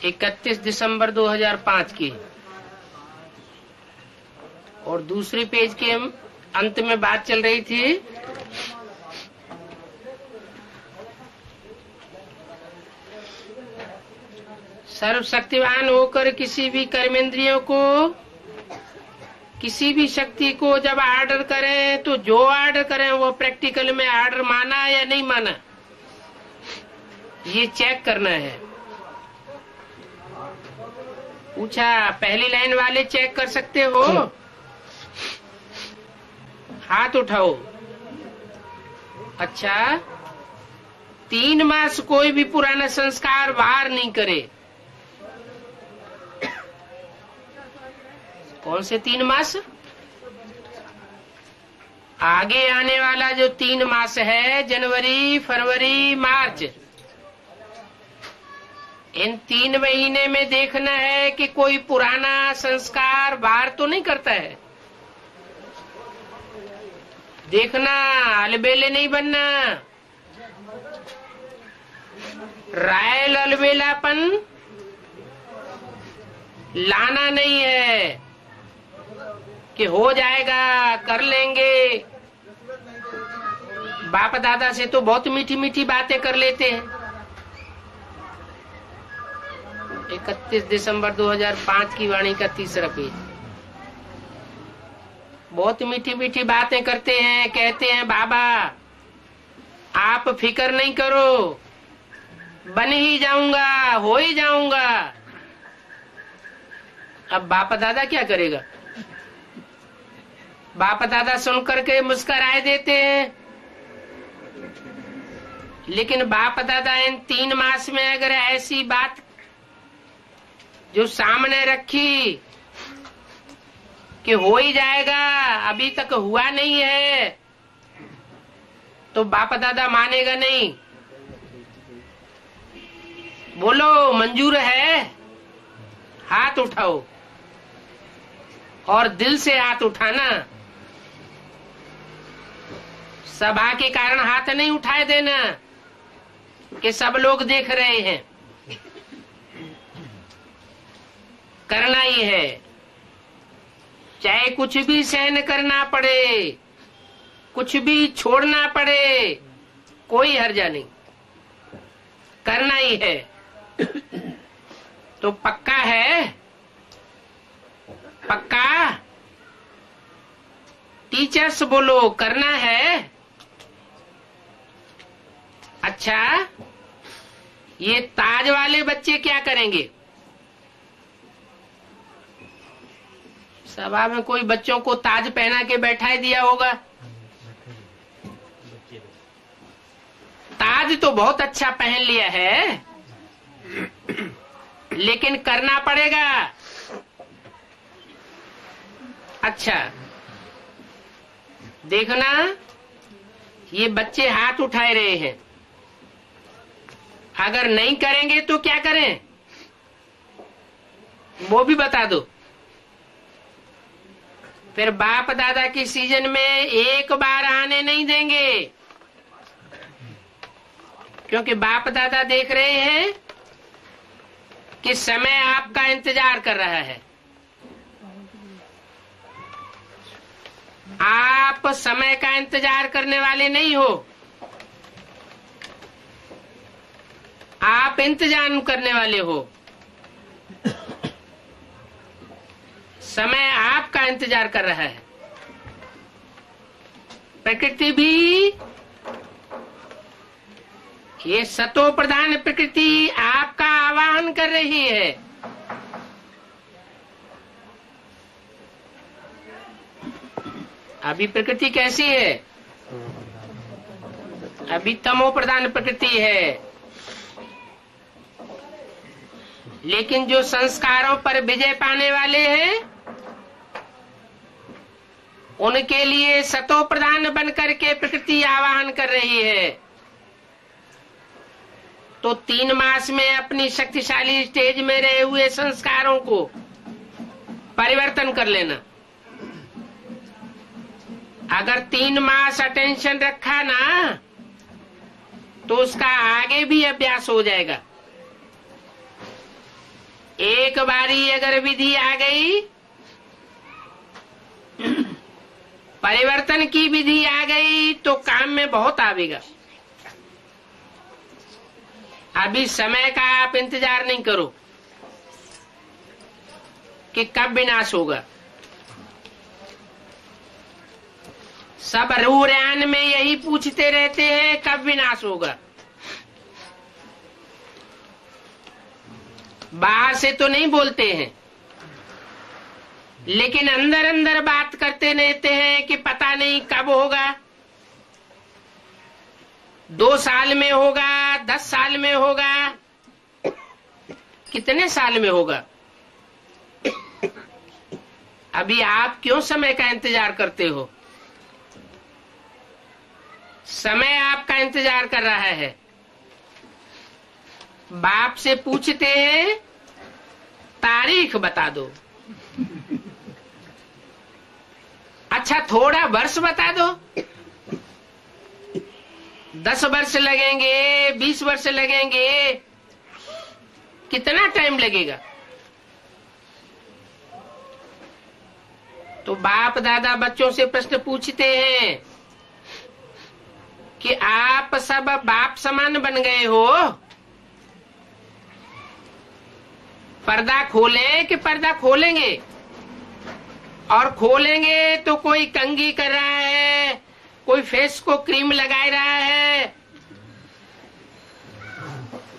31 दिसंबर 2005 की। और दूसरे पेज के अंत में बात चल रही थी सर्वशक्तिवान होकर किसी भी कर्मेंद्रियों को, किसी भी शक्ति को जब ऑर्डर करें तो जो ऑर्डर करें वो प्रैक्टिकल में ऑर्डर माना या नहीं माना, ये चेक करना है। पूछा पहली लाइन वाले चेक कर सकते हो? हाथ उठाओ। अच्छा, 3 मास कोई भी पुराना संस्कार बाहर नहीं करे। कौन से 3 मास? आगे आने वाला जो 3 मास है, जनवरी, फरवरी, मार्च, इन 3 महीने में देखना है कि कोई पुराना संस्कार बाहर तो नहीं करता है। देखना, अलबेले नहीं बनना। रायल अलबेलापन लाना नहीं है कि हो जाएगा, कर लेंगे। बाप दादा से तो बहुत मीठी मीठी बातें कर लेते हैं। 31 दिसंबर 2005 की वाणी का 3रा पेज। बहुत मीठी मीठी बातें करते हैं, कहते हैं बाबा आप फिक्र नहीं करो, बन ही जाऊंगा, हो ही जाऊंगा। अब बाप दादा क्या करेगा? बाप दादा सुन करके मुस्कुराए देते हैं, लेकिन बाप दादा इन 3 मास में अगर ऐसी बात जो सामने रखी कि हो ही जाएगा, अभी तक हुआ नहीं है, तो बाप दादा मानेगा नहीं। बोलो मंजूर है? हाथ उठाओ, और दिल से हाथ उठाना। सभा के कारण हाथ नहीं उठाए देना कि सब लोग देख रहे हैं। करना ही है, चाहे कुछ भी सहन करना पड़े, कुछ भी छोड़ना पड़े, कोई हर्जा नहीं, करना ही है। तो पक्का है? पक्का? टीचर्स बोलो करना है। अच्छा, ये ताज वाले बच्चे क्या करेंगे? सभा में कोई बच्चों को ताज पहना के बैठा दिया होगा। ताज तो बहुत अच्छा पहन लिया है, लेकिन करना पड़ेगा। अच्छा, देखना, ये बच्चे हाथ उठाए रहे हैं। अगर नहीं करेंगे तो क्या करें, वो भी बता दो। फिर बाप दादा की सीजन में एक बार आने नहीं देंगे, क्योंकि बाप दादा देख रहे हैं कि समय आपका इंतजार कर रहा है। आप समय का इंतजार करने वाले नहीं हो, आप इंतजाम करने वाले हो। समय आपका इंतजार कर रहा है। प्रकृति भी, ये सतो प्रधान प्रकृति आपका आवाहन कर रही है। अभी प्रकृति कैसी है? अभी तमो प्रधान प्रकृति है। लेकिन जो संस्कारों पर विजय पाने वाले हैं, उनके लिए सतो प्रधान बनकर के प्रकृति आवाहन कर रही है। तो 3 मास में अपनी शक्तिशाली स्टेज में रहे हुए संस्कारों को परिवर्तन कर लेना। अगर 3 मास अटेंशन रखा ना, तो उसका आगे भी अभ्यास हो जाएगा। एक बारी अगर विधि आ गई, परिवर्तन की विधि आ गई, तो काम में बहुत आवेगा। अभी समय का आप इंतजार नहीं करो कि कब विनाश होगा। सब रूरान में यही पूछते रहते हैं कब विनाश होगा। बाहर से तो नहीं बोलते हैं, लेकिन अंदर अंदर बात करते रहते हैं कि पता नहीं कब होगा, 2 साल में होगा, 10 साल में होगा, कितने साल में होगा। अभी आप क्यों समय का इंतजार करते हो? समय आपका इंतजार कर रहा है। बाप से पूछते हैं तारीख बता दो। अच्छा थोड़ा वर्ष बता दो, 10 वर्ष लगेंगे, 20 वर्ष लगेंगे, कितना टाइम लगेगा? तो बाप दादा बच्चों से प्रश्न पूछते हैं कि आप सब बाप समान बन गए हो, पर्दा खोलें कि पर्दा खोलेंगे? और खोलेंगे तो कोई कंघी कर रहा है, कोई फेस को क्रीम लगा रहा है,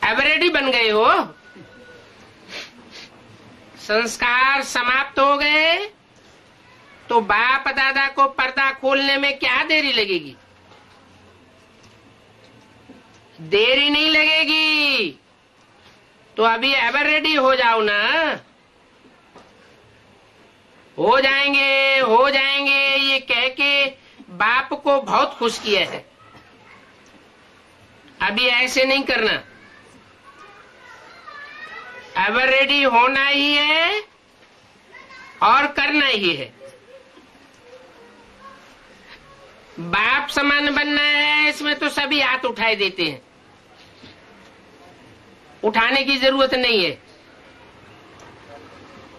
एवरेडी बन गए हो। संस्कार समाप्त हो गए तो बाप दादा को पर्दा खोलने में क्या देरी लगेगी? देरी नहीं लगेगी। तो अभी एवर रेडी हो जाओ ना। हो जाएंगे हो जाएंगे ये कह के बाप को बहुत खुश किया है। अभी ऐसे नहीं करना, एवर रेडी होना ही है और करना ही है। बाप समान बनना है, इसमें तो सभी हाथ उठाए देते हैं, उठाने की जरूरत नहीं है।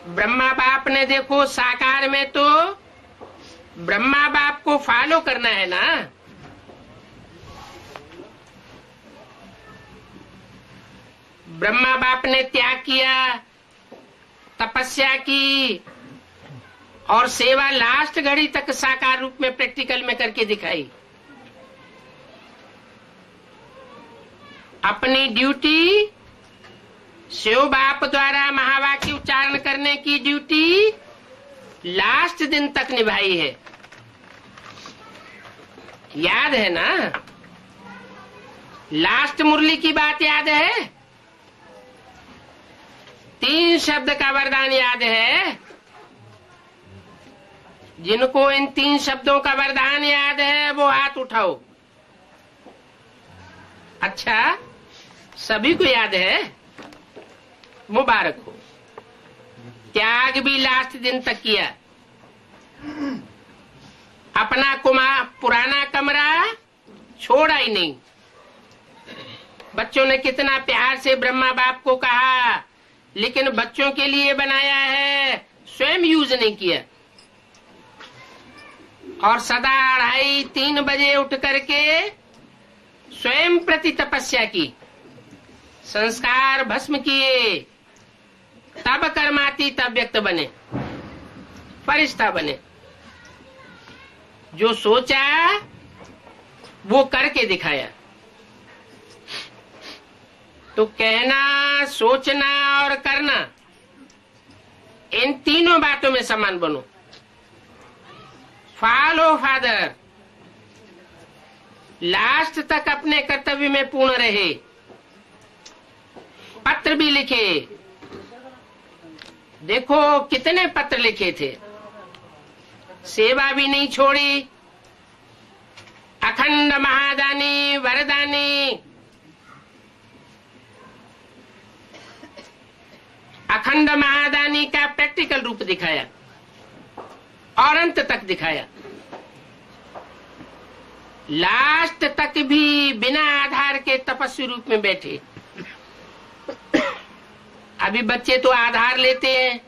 ब्रह्मा बाप ने देखो साकार में तो ब्रह्मा बाप को फॉलो करना है ना। ब्रह्मा बाप ने त्याग किया, तपस्या की और सेवा लास्ट घड़ी तक साकार रूप में प्रैक्टिकल में करके दिखाई। अपनी ड्यूटी शिव बाप द्वारा महावाक्य उच्चारण करने की ड्यूटी लास्ट दिन तक निभाई है। याद है ना? लास्ट मुरली की बात याद है? 3 शब्द का वरदान याद है? जिनको इन 3 शब्दों का वरदान याद है वो हाथ उठाओ। अच्छा, सभी को याद है? मुबारक हो। त्याग भी लास्ट दिन तक किया। अपना पुराना कमरा छोड़ा ही नहीं। बच्चों ने कितना प्यार से ब्रह्मा बाप को कहा, लेकिन बच्चों के लिए बनाया है, स्वयं यूज नहीं किया। और सदा 2:30-3 बजे उठ करके स्वयं प्रति तपस्या की, संस्कार भस्म किए, तब कर्माती तब व्यक्त बने, फरिश्ता बने। जो सोचा वो करके दिखाया। तो कहना, सोचना और करना, इन तीनों बातों में समान बनो। फॉलो फादर, लास्ट तक अपने कर्तव्य में पूर्ण रहे। पत्र भी लिखे, देखो कितने पत्र लिखे थे, सेवा भी नहीं छोड़ी। अखंड महादानी वरदानी, अखंड महादानी का प्रैक्टिकल रूप दिखाया और अंत तक दिखाया। लास्ट तक भी बिना आधार के तपस्वी रूप में बैठे। अभी बच्चे तो आधार लेते हैं,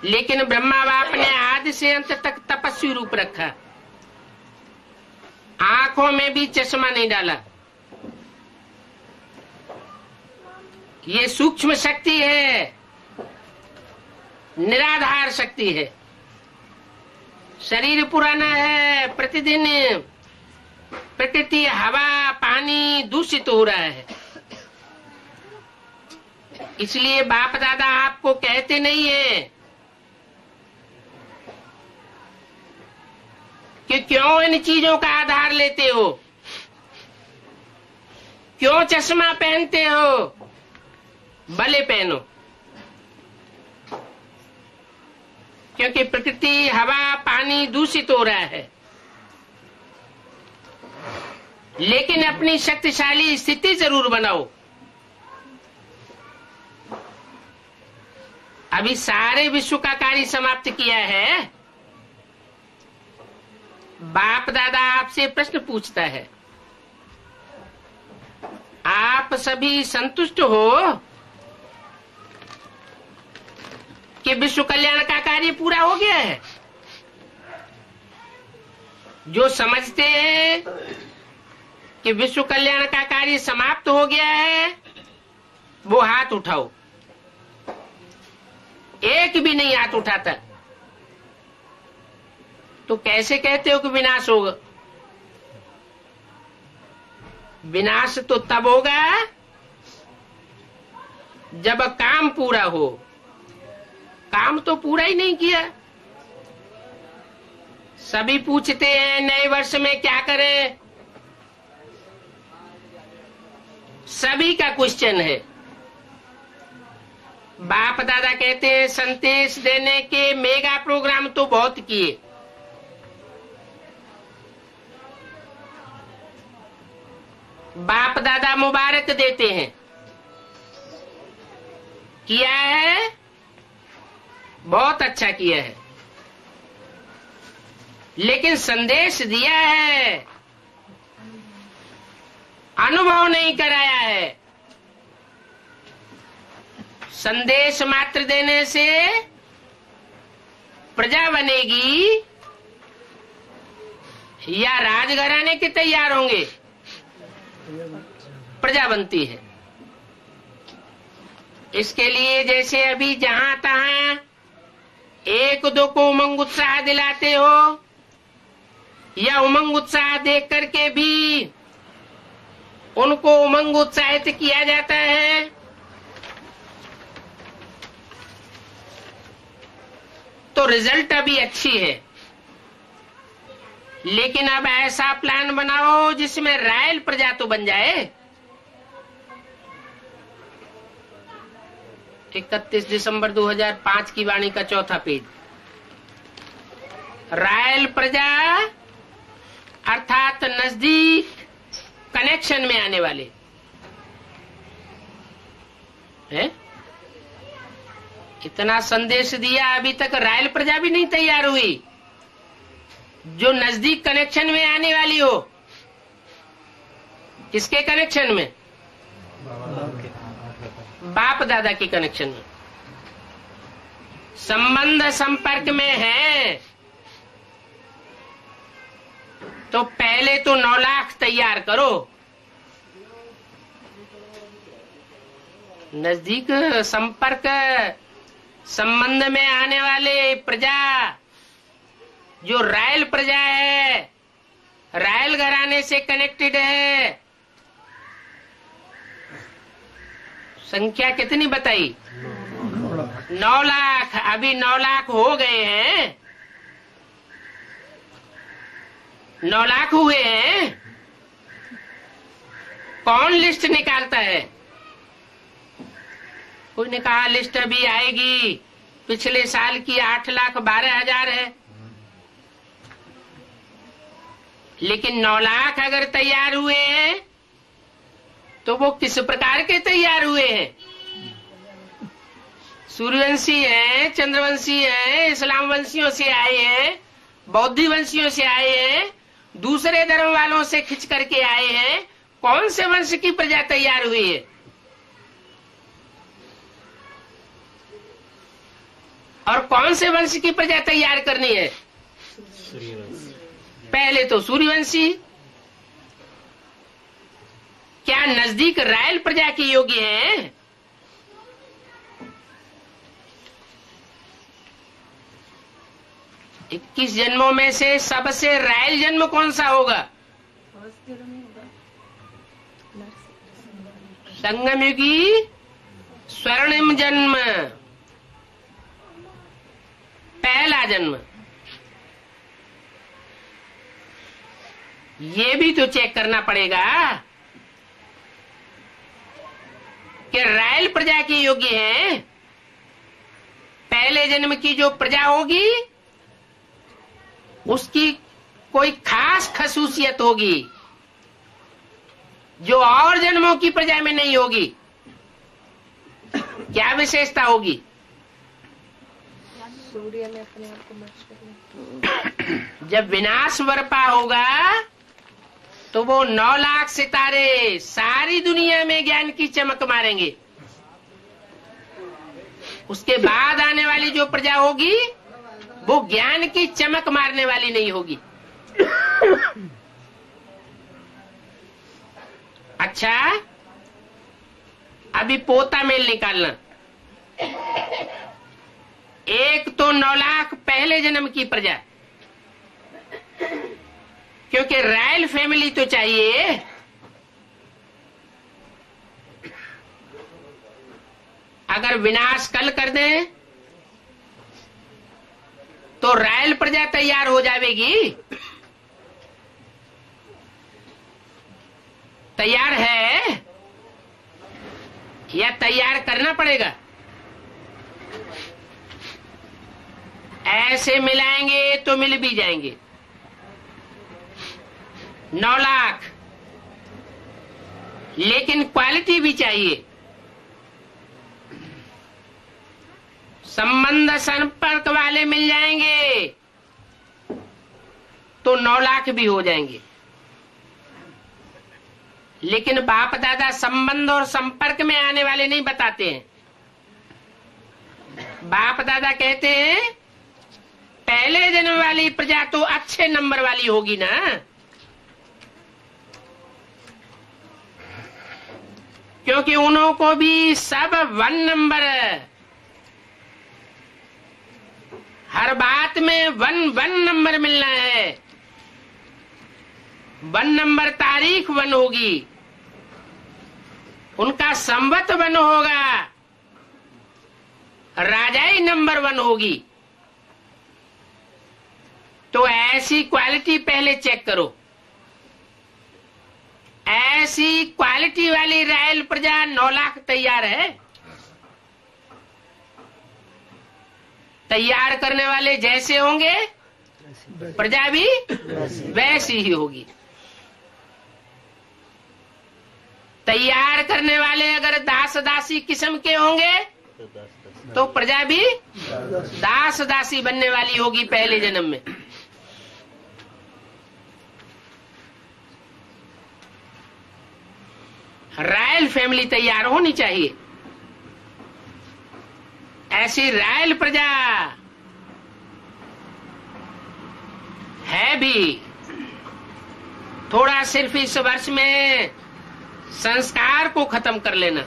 लेकिन ब्रह्मा बाप ने आदि से अंत तक तपस्वी रूप रखा, आंखों में भी चश्मा नहीं डाला। ये सूक्ष्म शक्ति है, निराधार शक्ति है। शरीर पुराना है, प्रतिदिन प्रकृति हवा पानी दूषित हो रहा है। इसलिए बाप दादा आपको कहते नहीं है कि क्यों इन चीजों का आधार लेते हो, क्यों चश्मा पहनते हो, भले पहनो, क्योंकि प्रकृति हवा पानी दूषित हो रहा है। लेकिन अपनी शक्तिशाली स्थिति जरूर बनाओ। अभी सारे विश्व का कार्य समाप्त किया है। बाप दादा आपसे प्रश्न पूछता है, आप सभी संतुष्ट हो कि विश्व कल्याण का कार्य पूरा हो गया है? जो समझते हैं कि विश्व कल्याण का कार्य समाप्त हो गया है, वो हाथ उठाओ। एक भी नहीं हाथ उठाता। तो कैसे कहते हो कि विनाश होगा? विनाश तो तब होगा जब काम पूरा हो। काम तो पूरा ही नहीं किया। सभी पूछते हैं नए वर्ष में क्या करें, सभी का क्वेश्चन है। बाप दादा कहते हैं संदेश देने के मेगा प्रोग्राम तो बहुत किए, बाप दादा मुबारक देते हैं, किया है, बहुत अच्छा किया है, लेकिन संदेश दिया है, अनुभव नहीं कराया है। संदेश मात्र देने से प्रजा बनेगी या राजघराने के तैयार होंगे? प्रजा बनती है। इसके लिए जैसे अभी जहां तहां एक दो को उमंग उत्साह दिलाते हो या उमंग उत्साह देख करके भी उनको उमंग उत्साहित किया जाता है, तो रिजल्ट अभी अच्छी है। लेकिन अब ऐसा प्लान बनाओ जिसमें रॉयल प्रजा तो बन जाए। 31 दिसंबर 2005 की वाणी का चौथा पेज। रॉयल प्रजा अर्थात नजदीक कनेक्शन में आने वाले है। इतना संदेश दिया, अभी तक रॉयल प्रजा भी नहीं तैयार हुई जो नजदीक कनेक्शन में आने वाली हो। किसके कनेक्शन में? बाप दादा के कनेक्शन में। संबंध संपर्क में है तो पहले तो 9 लाख तैयार करो। नजदीक संपर्क संबंध में आने वाले प्रजा जो रॉयल प्रजा है, रॉयल घराने से कनेक्टेड है, संख्या कितनी बताई? 9 लाख। अभी 9 लाख हो गए हैं, 9 लाख हुए हैं। कौन लिस्ट निकालता है? कोई ने कहा लिस्ट अभी आएगी, पिछले साल की 8,12,000 है। लेकिन 9 लाख अगर तैयार हुए हैं तो वो किस प्रकार के तैयार हुए हैं? सूर्यवंशी हैं, चंद्रवंशी हैं, इस्लाम वंशियों से आए हैं, बौद्धी वंशियों से आए हैं, दूसरे धर्म वालों से खिंच करके आए हैं। कौन से वंश की प्रजा तैयार हुई है? और कौन से वंश की प्रजा तैयार करनी है? पहले तो सूर्यवंशी। क्या नजदीक रायल प्रजा के योग्य हैं? इक्कीस जन्मों में से सबसे रायल जन्म कौन सा होगा? संगमयुगी स्वर्णिम जन्म, पहला जन्म। ये भी तो चेक करना पड़ेगा कि रायल प्रजा के योग्य हैं। पहले जन्म की जो प्रजा होगी उसकी कोई खास खसूसियत होगी जो और जन्मों की प्रजा में नहीं होगी। क्या विशेषता होगी? सूर्य ने अपने आप को नष्ट कर लिया। जब विनाश बरपा होगा तो वो 9 लाख सितारे सारी दुनिया में ज्ञान की चमक मारेंगे। उसके बाद आने वाली जो प्रजा होगी वो ज्ञान की चमक मारने वाली नहीं होगी। अच्छा, अभी पोता मेल निकालना। एक तो 9 लाख पहले जन्म की प्रजा, क्योंकि रॉयल फैमिली तो चाहिए। अगर विनाश कल कर दें तो रॉयल प्रजा तैयार हो जाएगी। तैयार है या तैयार करना पड़ेगा? ऐसे मिलाएंगे तो मिल भी जाएंगे। 9 लाख, लेकिन क्वालिटी भी चाहिए। संबंध संपर्क वाले मिल जाएंगे तो 9 लाख भी हो जाएंगे। लेकिन बाप दादा संबंध और संपर्क में आने वाले नहीं बताते हैं। बाप दादा कहते हैं पहले जन्म वाली प्रजा तो अच्छे नंबर वाली होगी ना। क्योंकि उन्हों को भी सब 1 नंबर, हर बात में 1 नंबर मिलना है। 1 नंबर तारीख 1 होगी, उनका संवत 1 होगा, राजाई नंबर 1 होगी। तो ऐसी क्वालिटी पहले चेक करो। ऐसी क्वालिटी वाली रॉयल प्रजा 9 लाख तैयार है। तैयार करने वाले जैसे होंगे प्रजा भी वैसी ही होगी। तैयार करने वाले अगर दास दासी किस्म के होंगे तो प्रजा भी दास दासी बनने वाली होगी पहले जन्म में। रॉयल फैमिली तैयार होनी चाहिए। ऐसी रॉयल प्रजा है भी। थोड़ा सिर्फ इस वर्ष में संस्कार को खत्म कर लेना।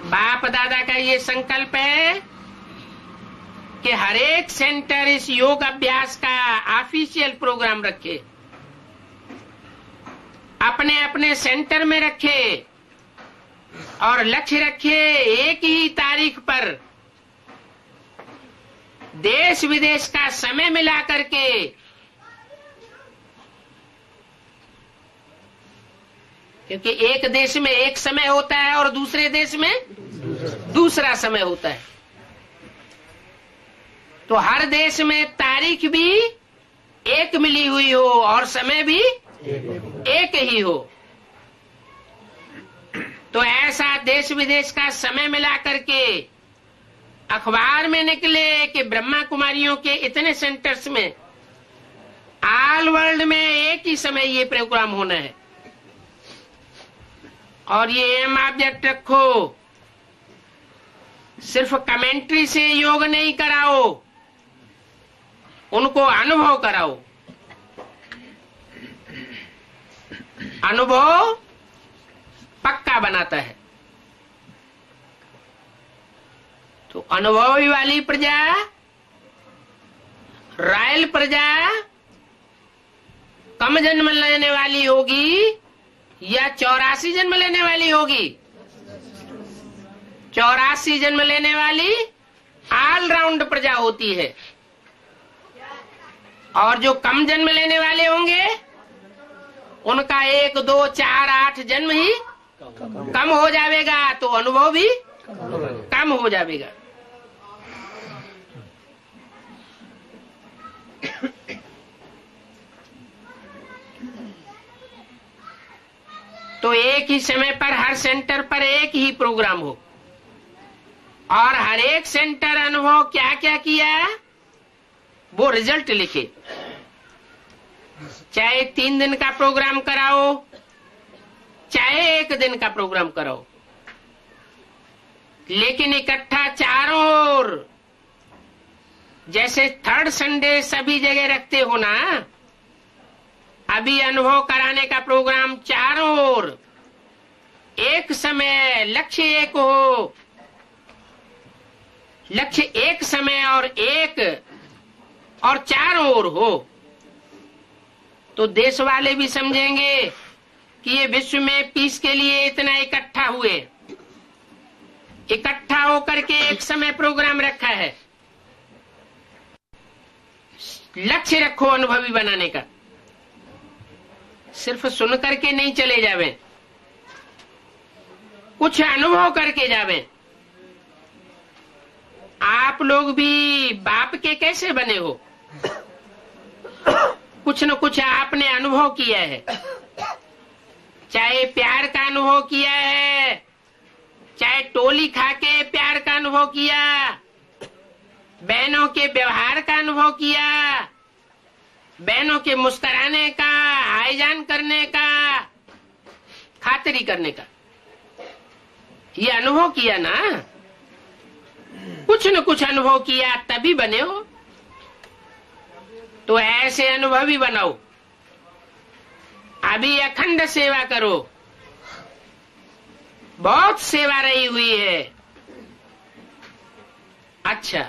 बाप दादा का ये संकल्प है कि हर एक सेंटर इस योग अभ्यास का ऑफिशियल प्रोग्राम रखे, अपने अपने सेंटर में रखे और लक्ष्य रखे एक ही तारीख पर देश विदेश का समय मिला करके क्योंकि एक देश में एक समय होता है और दूसरे देश में दूसरा समय होता है। तो हर देश में तारीख भी एक मिली हुई हो और समय भी एक ही हो। तो ऐसा देश विदेश का समय मिला करके अखबार में निकले कि ब्रह्मा कुमारियों के इतने सेंटर्स में ऑल वर्ल्ड में एक ही समय ये प्रोग्राम होना है। और ये एम ऑब्जेक्ट रखो, सिर्फ कमेंट्री से योग नहीं कराओ, उनको अनुभव कराओ। अनुभव पक्का बनाता है। तो अनुभवी वाली प्रजा, रॉयल प्रजा कम जन्म लेने वाली होगी या 84 जन्म लेने वाली होगी? 84 जन्म लेने वाली ऑलराउंड प्रजा होती है। और जो कम जन्म लेने वाले होंगे उनका 1, 2, 4, 8 जन्म ही कम हो जाएगा, तो अनुभव भी कम हो जाएगा। तो एक ही समय पर हर सेंटर पर एक ही प्रोग्राम हो और हर एक सेंटर अनुभव क्या क्या किया वो रिजल्ट लिखे। चाहे 3 दिन का प्रोग्राम कराओ, चाहे 1 दिन का प्रोग्राम कराओ, लेकिन इकट्ठा चारों ओर, जैसे 3rd संडे सभी जगह रखते हो ना, अभी अनुभव कराने का प्रोग्राम चारों ओर एक समय, लक्ष्य एक हो, लक्ष्य एक समय और एक और चारों ओर हो, तो देश वाले भी समझेंगे कि ये विश्व में पीस के लिए इतना इकट्ठा हुए, इकट्ठा होकर के एक समय प्रोग्राम रखा है। लक्ष्य रखो अनुभवी बनाने का, सिर्फ सुन करके नहीं चले जावे, कुछ अनुभव करके जावे। आप लोग भी बाप के कैसे बने हो? कुछ न कुछ आपने अनुभव किया है, चाहे प्यार का अनुभव किया है, चाहे टोली खा के प्यार का अनुभव किया, बहनों के व्यवहार का अनुभव किया, बहनों के मुस्कुराने का, हाईजान करने का, खातिरी करने का, ये अनुभव किया ना। कुछ न कुछ अनुभव किया तभी बने हो। तो ऐसे अनुभवी बनाओ। अभी अखंड सेवा करो, बहुत सेवा रही हुई है। अच्छा,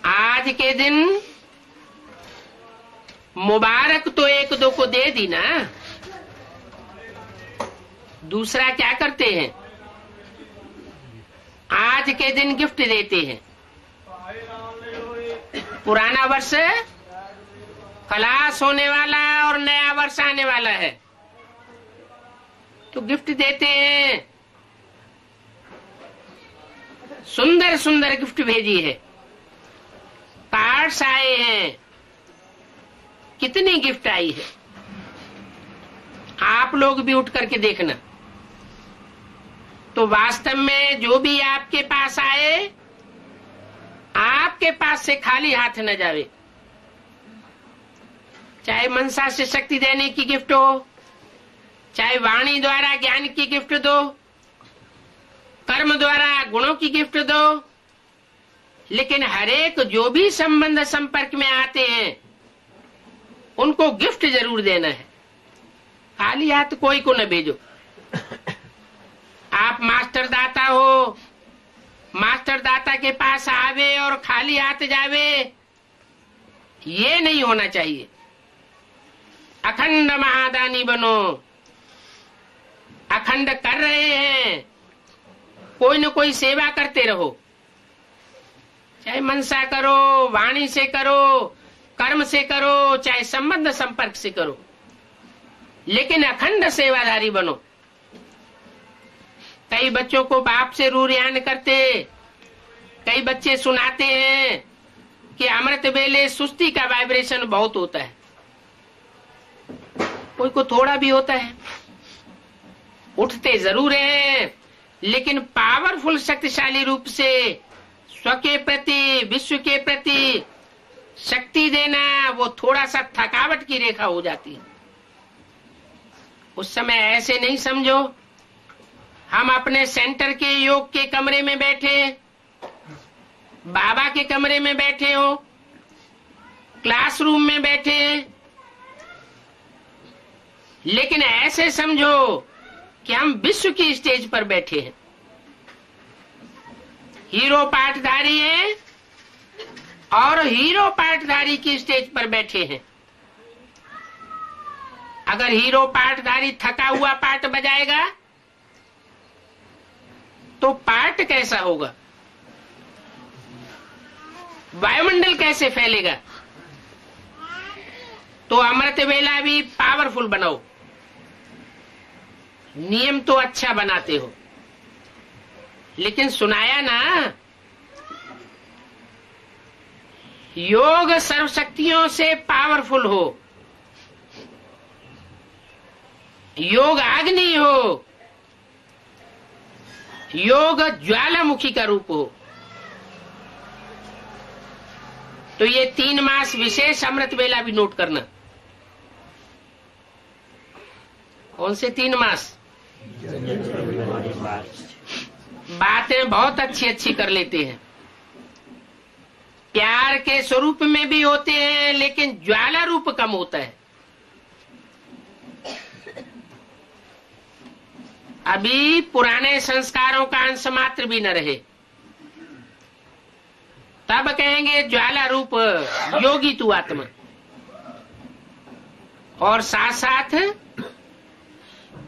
आज के दिन मुबारक तो 1-2 को दे दी ना, दूसरा क्या करते हैं? आज के दिन गिफ्ट देते हैं। पुराना वर्ष खलास होने वाला और नया वर्ष आने वाला है, तो गिफ्ट देते हैं। सुंदर सुंदर गिफ्ट भेजी है, कार्ड्स आए हैं, कितनी गिफ्ट आई है। आप लोग भी उठ करके देखना। तो वास्तव में जो भी आपके पास आए, आपके पास से खाली हाथ न जावे। चाहे मनसा से शक्ति देने की गिफ्ट हो, चाहे वाणी द्वारा ज्ञान की गिफ्ट दो, कर्म द्वारा गुणों की गिफ्ट दो, लेकिन हरेक जो भी संबंध संपर्क में आते हैं उनको गिफ्ट जरूर देना है। खाली हाथ कोई को न भेजो। आप मास्टर दाता हो, मास्टर दाता के पास आवे और खाली हाथ जावे, ये नहीं होना चाहिए। अखंड महादानी बनो। अखंड कर रहे हैं, कोई न कोई सेवा करते रहो। चाहे मनसा करो, वाणी से करो, कर्म से करो, चाहे संबंध संपर्क से करो, लेकिन अखंड सेवाधारी बनो। कई बच्चों को बाप से रूरियान करते, कई बच्चे सुनाते हैं कि अमृत वेले सुस्ती का वाइब्रेशन बहुत होता है। कोई को थोड़ा भी होता है, उठते जरूर हैं, लेकिन पावरफुल शक्तिशाली रूप से स्व के प्रति, विश्व के प्रति शक्ति देना, वो थोड़ा सा थकावट की रेखा हो जाती है। उस समय ऐसे नहीं समझो हम अपने सेंटर के योग के कमरे में बैठे, बाबा के कमरे में बैठे हो, क्लासरूम में बैठे, लेकिन ऐसे समझो कि हम विश्व की स्टेज पर बैठे हैं, हीरो पाठधारी हैं और हीरो पाठधारी की स्टेज पर बैठे हैं। अगर हीरो पाठधारी थका हुआ पाठ बजाएगा तो पाठ कैसा होगा, वायुमंडल कैसे फैलेगा। तो अमृत वेला भी पावरफुल बनाओ, नियम तो अच्छा बनाते हो, लेकिन सुनाया ना, योग सर्वशक्तियों से पावरफुल हो, योग अग्नि हो, योग ज्वालामुखी का रूप हो। तो ये 3 मास विशेष अमृत वेला भी नोट करना। कौन से 3 मास? बातें बहुत अच्छी अच्छी कर लेते हैं, प्यार के स्वरूप में भी होते हैं, लेकिन ज्वाला रूप कम होता है। अभी पुराने संस्कारों का अंश मात्र भी न रहे, तब कहेंगे ज्वाला रूप योगी तू आत्मा। और साथ साथ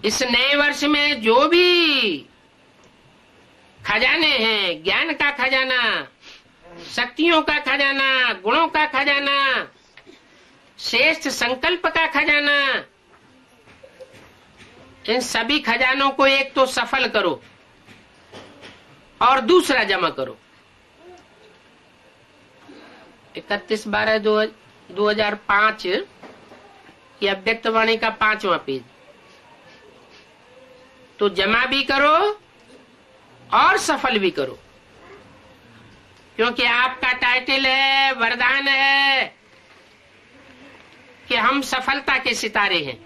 इस नए वर्ष में जो भी खजाने हैं, ज्ञान का खजाना, शक्तियों का खजाना, गुणों का खजाना, श्रेष्ठ संकल्प का खजाना, इन सभी खजानों को एक तो सफल करो और दूसरा जमा करो। 31/12/2005 की अव्यक्तवाणी का 5वां पेज। तो जमा भी करो और सफल भी करो, क्योंकि आपका टाइटल है, वरदान है कि हम सफलता के सितारे हैं,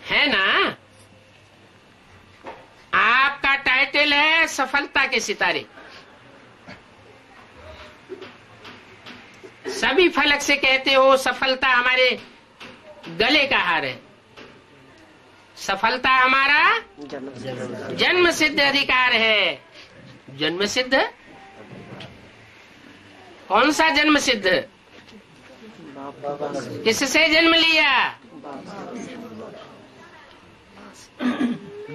है ना? आपका टाइटल है सफलता के सितारे। सभी फलक से कहते हो सफलता हमारे गले का हार है, सफलता हमारा जन्म सिद्ध अधिकार है। जन्म सिद्ध? कौन सा जन्म सिद्ध? किससे जन्म लिया?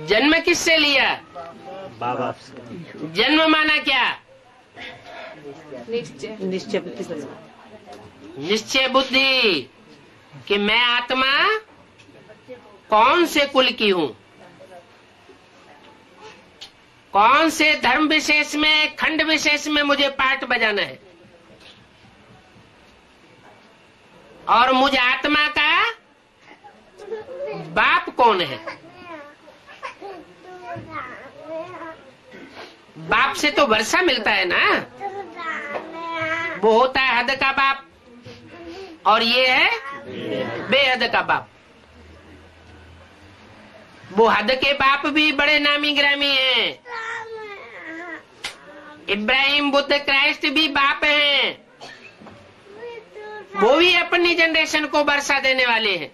जन्म किससे लिया? बाबा। जन्म माना क्या? निश्चय बुद्धि कि मैं आत्मा कौन से कुल की हूँ, कौन से धर्म विशेष में, खंड विशेष में मुझे पाठ बजाना है, और मुझ आत्मा का बाप कौन है। बाप से तो वर्षा मिलता है ना, वो होता है हद का बाप, और ये है बेहद का बाप। वो हद के बाप भी बड़े नामी ग्रामी हैं, इब्राहिम, बुद्ध, क्राइस्ट भी बाप हैं, वो भी अपनी जनरेशन को वर्षा देने वाले हैं।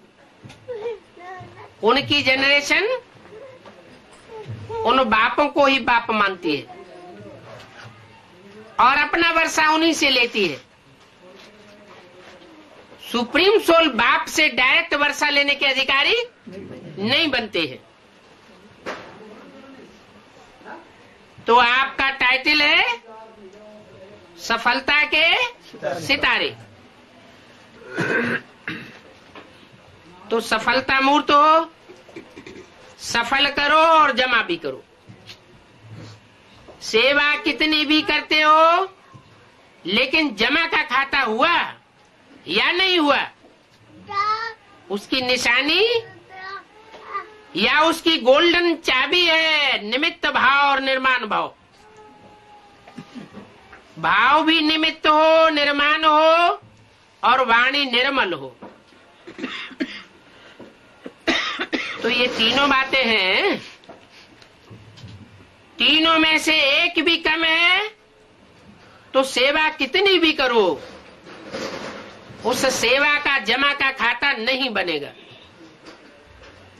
उनकी जनरेशन उन बापों को ही बाप मानती है और अपना वर्षा उन्हीं से लेती है। सुप्रीम सोल बाप से डायरेक्ट वर्षा लेने के अधिकारी नहीं बनते हैं। तो आपका टाइटल है सफलता के सितारे। तो सफलता मूर्त हो, सफल करो और जमा भी करो। सेवा कितनी भी करते हो, लेकिन जमा का खाता हुआ या नहीं हुआ, उसकी निशानी या उसकी गोल्डन चाबी है निमित्त भाव और निर्माण भाव। भाव भी निमित्त हो, निर्माण हो और वाणी निर्मल हो। तो ये तीनों बातें हैं तीनों में से एक भी कम है तो सेवा कितनी भी करो, उस सेवा का जमा का खाता नहीं बनेगा।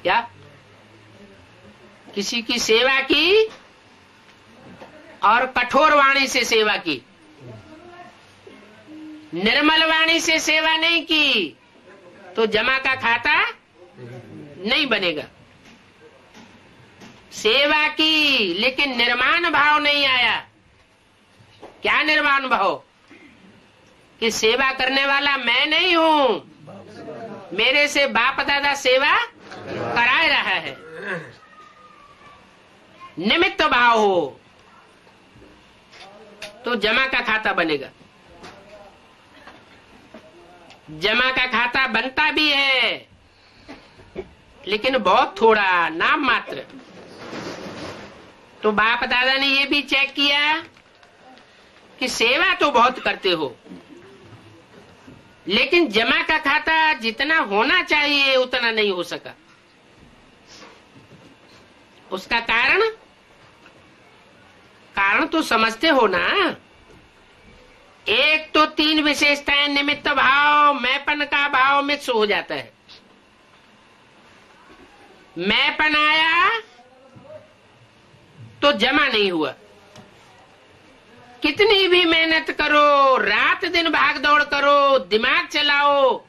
क्या किसी की सेवा की और कठोर वाणी से सेवा की, निर्मल वाणी से सेवा नहीं की तो जमा का खाता नहीं बनेगा। सेवा की लेकिन निर्माण भाव नहीं आया। क्या निर्माण भाव? कि सेवा करने वाला मैं नहीं हूं, मेरे से बाप दादा सेवा करा रहा है। निमित्त भाव हो तो जमा का खाता बनेगा। जमा का खाता बनता भी है लेकिन बहुत थोड़ा, नाम मात्र। तो बाप दादा ने ये भी चेक किया कि सेवा तो बहुत करते हो लेकिन जमा का खाता जितना होना चाहिए उतना नहीं हो सका। उसका कारण तो समझते हो ना। एक तो 3 विशेषताएं, निमित्त भाव, मैंपन का भाव मिक्स हो जाता है। मैंपन आया तो जमा नहीं हुआ। कितनी भी मेहनत करो, रात दिन भाग दौड़ करो, दिमाग चलाओ,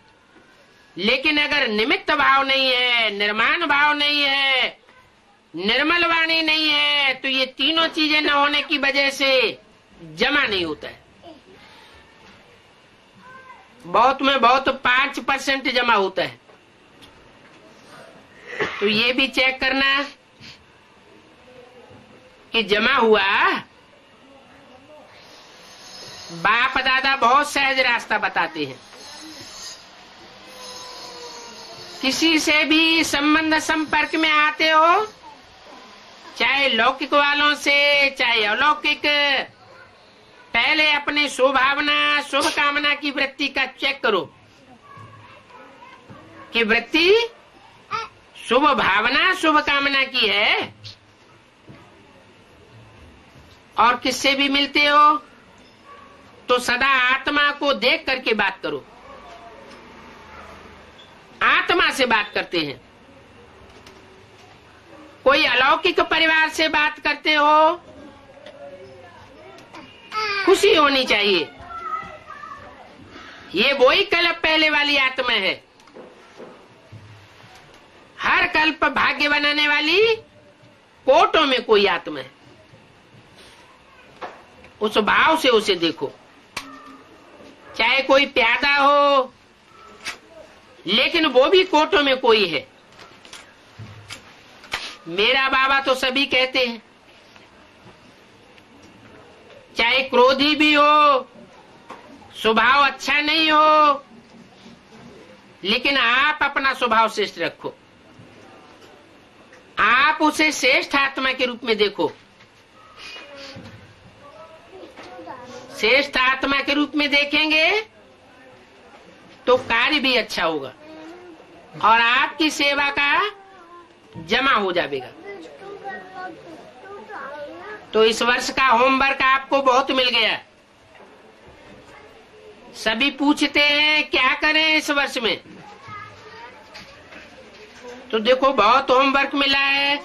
लेकिन अगर निमित्त भाव नहीं है, निर्माण भाव नहीं है, निर्मल वाणी नहीं है तो ये तीनों चीजें न होने की वजह से जमा नहीं होता है। बहुत में बहुत 5% जमा होता है। तो ये भी चेक करना कि जमा हुआ। बाप दादा बहुत सहज रास्ता बताते हैं। किसी से भी संबंध संपर्क में आते हो, चाहे लौकिक वालों से चाहे अलौकिक, पहले अपने शुभभावना शुभ कामना की वृत्ति का चेक करो कि वृत्ति शुभ भावना शुभ कामना की है। और किससे भी मिलते हो तो सदा आत्मा को देख करके बात करो। आत्मा से बात करते हैं। कोई अलौकिक परिवार से बात करते हो, खुशी होनी चाहिए। ये वही कल्प पहले वाली आत्मा है। हर कल्प भाग्य बनाने वाली कोटों में कोई आत्मा है। उस भाव से उसे देखो। चाहे कोई प्यादा हो लेकिन वो भी कोटों में कोई है। मेरा बाबा तो सभी कहते हैं। चाहे क्रोधी भी हो, स्वभाव अच्छा नहीं हो, लेकिन आप अपना स्वभाव श्रेष्ठ रखो। आप उसे श्रेष्ठ आत्मा के रूप में देखो। श्रेष्ठ आत्मा के रूप में देखेंगे तो कार्य भी अच्छा होगा और आपकी सेवा का जमा हो जाएगा। तो इस वर्ष का होमवर्क आपको बहुत मिल गया। सभी पूछते हैं क्या करें इस वर्ष में, तो देखो बहुत होमवर्क मिला है।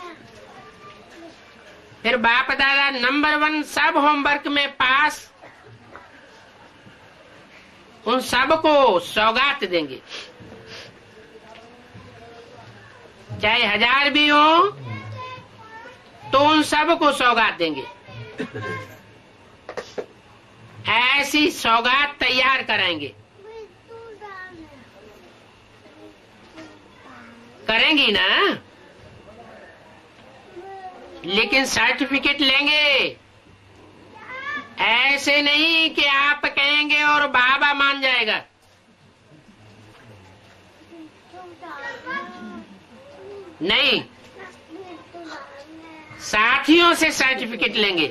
फिर बाप दादा नंबर 1 सब होमवर्क में पास, उन सबको सौगात देंगे। चाहे 1000 भी हो तो उन सबको सौगात देंगे। ऐसी सौगात तैयार कराएंगे। करेंगी ना? लेकिन सर्टिफिकेट लेंगे। ऐसे नहीं कि आप कहेंगे और बाबा मान जाएगा। नहीं, साथियों से सर्टिफिकेट लेंगे।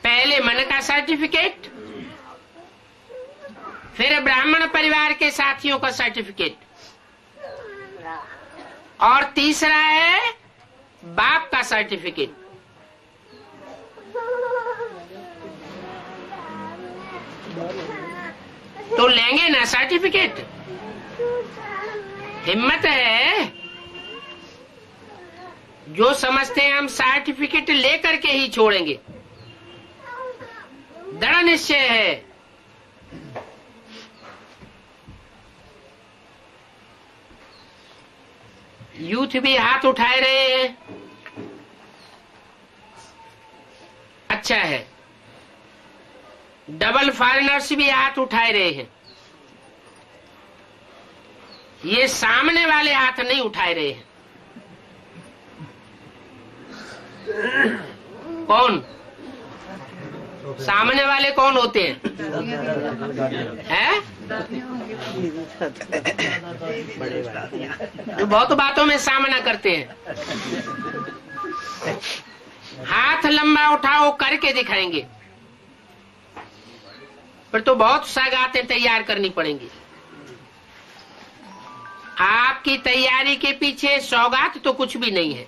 पहले मन का सर्टिफिकेट, फिर ब्राह्मण परिवार के साथियों का सर्टिफिकेट, और तीसरा है बाप का सर्टिफिकेट। तो लेंगे ना सर्टिफिकेट, हिम्मत है। जो समझते हैं हम सर्टिफिकेट लेकर के ही छोड़ेंगे, दृढ़ निश्चय है। यूथ भी हाथ उठाए रहे हैं, अच्छा है। डबल फॉरेनर्स भी हाथ उठाए रहे हैं। ये सामने वाले हाथ नहीं उठाए रहे हैं। कौन सामने वाले कौन होते हैं? हैं? जो बहुत बातों में सामना करते हैं। हाथ लंबा उठाओ करके दिखाएंगे, फिर तो बहुत सौगातें तैयार करनी पड़ेंगी। आपकी तैयारी के पीछे सौगात तो कुछ भी नहीं है।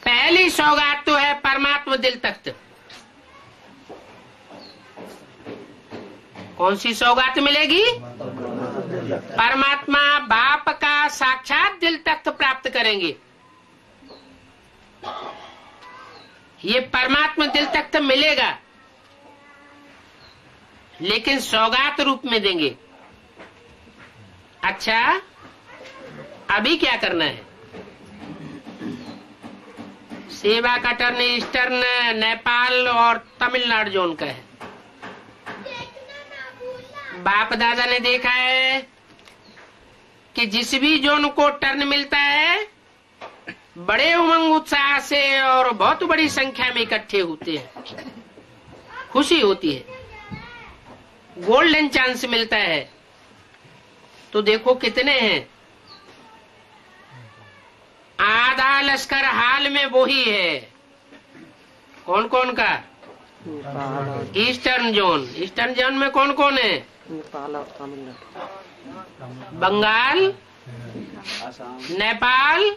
पहली सौगात तो है परमात्मा दिल तख्त। कौन सी सौगात मिलेगी? परमात्मा बाप का साक्षात दिल तख्त प्राप्त करेंगे। ये परमात्मा दिल तख्त मिलेगा, लेकिन सौगात रूप में देंगे। अच्छा, अभी क्या करना है? सेवा का टर्न ईस्टर्न नेपाल और तमिलनाडु जोन का है। बाप दादा ने देखा है कि जिस भी जोन को टर्न मिलता है, बड़े उमंग उत्साह से और बहुत बड़ी संख्या में इकट्ठे होते हैं, खुशी होती है, गोल्डन चांस मिलता है। तो देखो कितने हैं। आधा लश्कर हाल में वो ही है। कौन कौन का? Eastern zone. ईस्टर्न जोन में कौन कौन है? नेपाल और तमिलनाडु, बंगाल, नेपाल,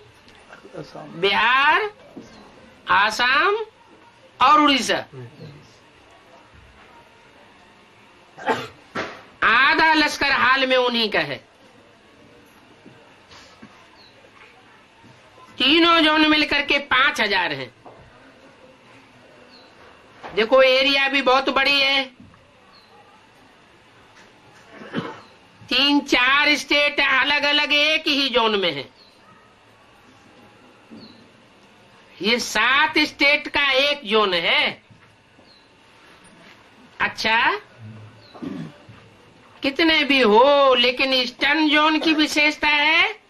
बिहार, आसाम और उड़ीसा। आधा लश्कर हाल में उन्हीं का है। तीनों जोन मिलकर के 5000 हैं। देखो एरिया भी बहुत बड़ी है। 3-4 स्टेट अलग अलग एक ही जोन में है। ये 7 स्टेट का एक जोन है। अच्छा, कितने भी हो, लेकिन ईस्टर्न जोन की विशेषता है।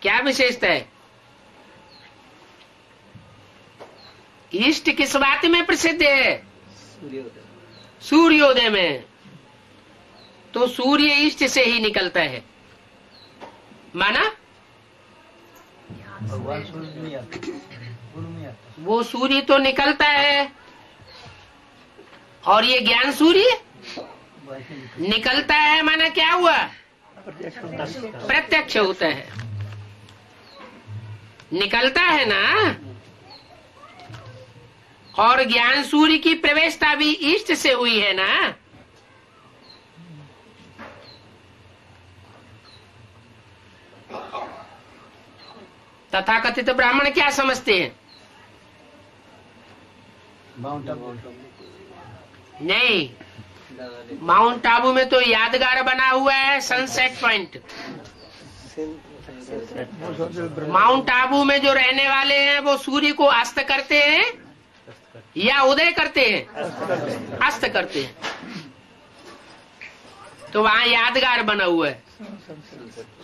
क्या विशेषता है? ईस्ट किस बात में प्रसिद्ध है? सूर्योदय में। तो सूर्य ईस्ट से ही निकलता है, माना? वो सूर्य तो निकलता है, और ये ज्ञान सूर्य निकलता है, माना क्या हुआ? प्रत्यक्ष होता है। निकलता है ना। और ज्ञान सूर्य की प्रवेशता भी ईस्ट से हुई है ना। तथाकथित ब्राह्मण क्या समझते हैं? माउंट आबू नहीं, माउंट आबू में तो यादगार बना हुआ है सनसेट पॉइंट। माउंट आबू में जो रहने वाले हैं वो सूर्य को अस्त करते हैं या उदय करते हैं? अस्त करते हैं। तो वहां यादगार बना हुआ है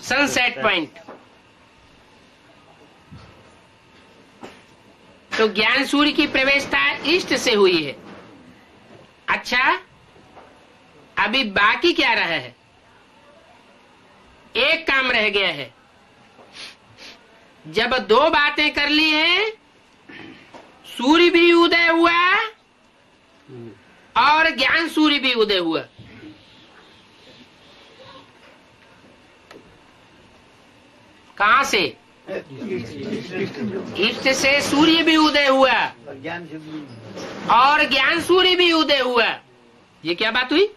सनसेट पॉइंट। तो ज्ञान सूर्य की प्रवेशता ईस्ट से हुई है। अच्छा, अभी बाकी क्या रहा है? एक काम रह गया है। जब 2 बातें कर ली हैं, सूर्य भी उदय हुआ और ज्ञान सूर्य भी उदय हुआ, कहां से? ईस्ट से सूर्य भी उदय हुआ और ज्ञान सूर्य भी उदय हुआ। ये क्या बात हुई?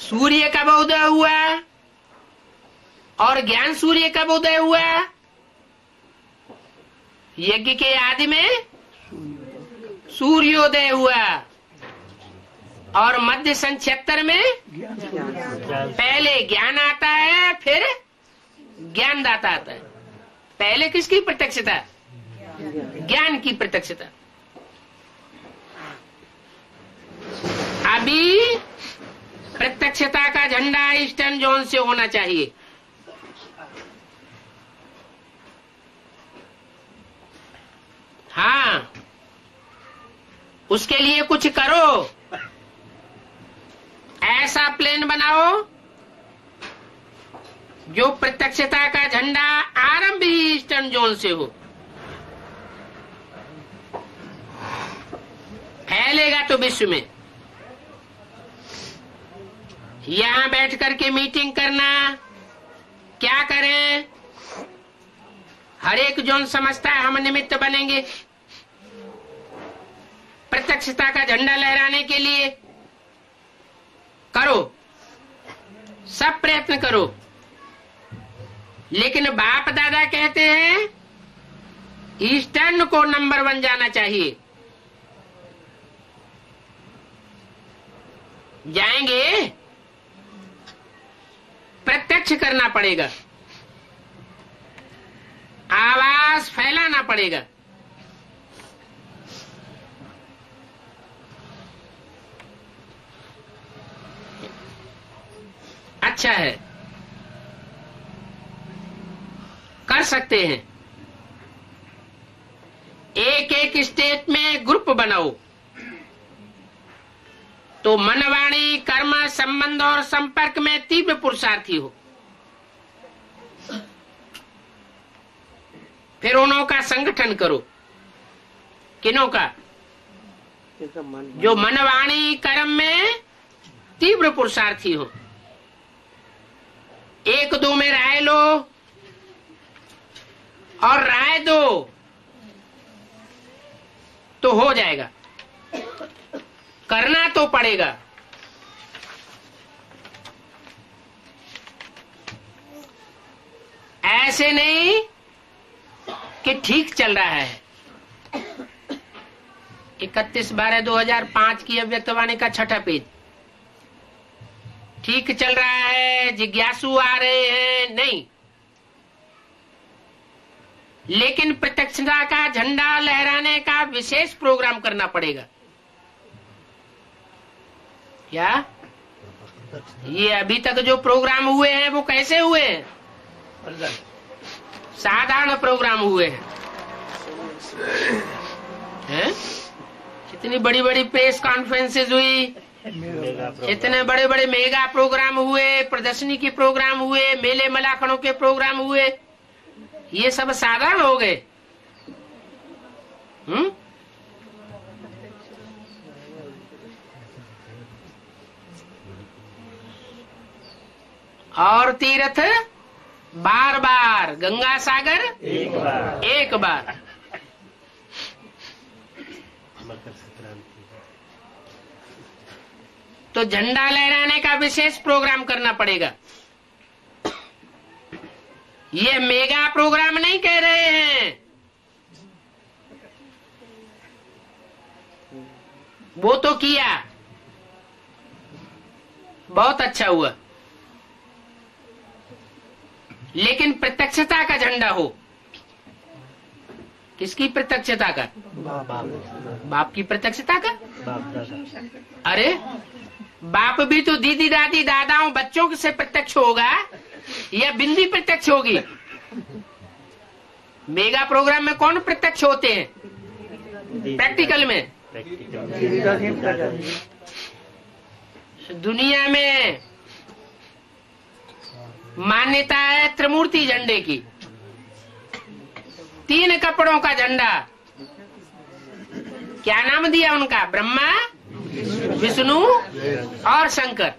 सूर्य कब उदय हुआ और ज्ञान सूर्य कब उदय हुआ? यज्ञ के आदि में सूर्योदय हुआ और मध्य सन 76 में पहले ज्ञान आता है, फिर ज्ञानदाता आता है। पहले किसकी प्रत्यक्षता? ज्ञान की प्रत्यक्षता। अभी प्रत्यक्षता का झंडा ईस्टर्न जोन से होना चाहिए। हाँ, उसके लिए कुछ करो, ऐसा प्लान बनाओ जो प्रत्यक्षता का झंडा आरंभ ही ईस्टर्न जोन से हो। फैलेगा तो विश्व में। यहां बैठ करके मीटिंग करना, क्या करें? हर एक जोन समझता है हम निमित्त बनेंगे प्रत्यक्षता का झंडा लहराने के लिए। करो, सब प्रयत्न करो, लेकिन बाप दादा कहते हैं ईस्टर्न को नंबर 1 जाना चाहिए। जाएंगे, प्रत्यक्ष करना पड़ेगा, आवाज फैलाना पड़ेगा। अच्छा है, कर सकते हैं। एक एक स्टेट में ग्रुप बनाओ तो मनवाणी कर्म संबंध और संपर्क में तीव्र पुरुषार्थी हो। फिर उन्हों का संगठन करो। किनों का? जो मनवाणी कर्म में तीव्र पुरुषार्थी हो। 1-2 में राय लो और राय दो तो हो जाएगा। करना तो पड़ेगा। ऐसे नहीं कि ठीक चल रहा है। 31/12/2005 की अव्यक्तवाणी का 6ठा पेज। ठीक चल रहा है, जिज्ञासु आ रहे हैं, नहीं, लेकिन प्रत्यक्षता का झंडा लहराने का विशेष प्रोग्राम करना पड़ेगा। क्या ये अभी तक जो प्रोग्राम हुए हैं वो कैसे हुए हैं? साधारण प्रोग्राम हुए हैं? इतनी बड़ी बड़ी प्रेस कॉन्फ्रेंसेज हुई, इतने बड़े बड़े मेगा प्रोग्राम हुए, प्रदर्शनी के प्रोग्राम हुए, मेले मलाखड़ों के प्रोग्राम हुए, ये सब साधारण हो गए। और तीर्थ बार बार, गंगा सागर एक बार। तो झंडा लहराने का विशेष प्रोग्राम करना पड़ेगा। ये मेगा प्रोग्राम नहीं कह रहे हैं, वो तो किया, बहुत अच्छा हुआ, लेकिन प्रत्यक्षता का झंडा हो। किसकी प्रत्यक्षता का? बाप की प्रत्यक्षता का। अरे बाप भी तो दीदी दादी दादाओं बच्चों से प्रत्यक्ष होगा या बिंदी प्रत्यक्ष होगी? मेगा प्रोग्राम में कौन प्रत्यक्ष होते हैं? प्रैक्टिकल में। दुनिया में मान्यता है त्रिमूर्ति झंडे की। 3 कपड़ों का झंडा। क्या नाम दिया उनका? ब्रह्मा, विष्णु और शंकर।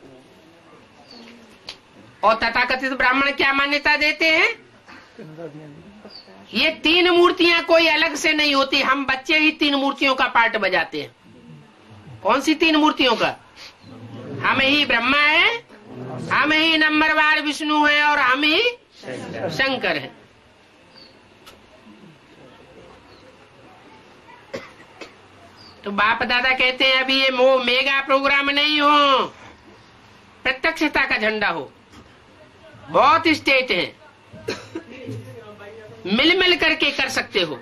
और तथाकथित ब्राह्मण क्या मान्यता देते हैं? ये 3 मूर्तियां कोई अलग से नहीं होती, हम बच्चे ही 3 मूर्तियों का पार्ट बजाते हैं। कौन सी 3 मूर्तियों का? हम ही ब्रह्मा है, हम ही नंबरवार विष्णु है और हम ही शंकर है। तो बाप दादा कहते हैं अभी ये मेगा प्रोग्राम नहीं हो, प्रत्यक्षता का झंडा हो। बहुत स्टेट है, मिल मिल करके कर सकते हो।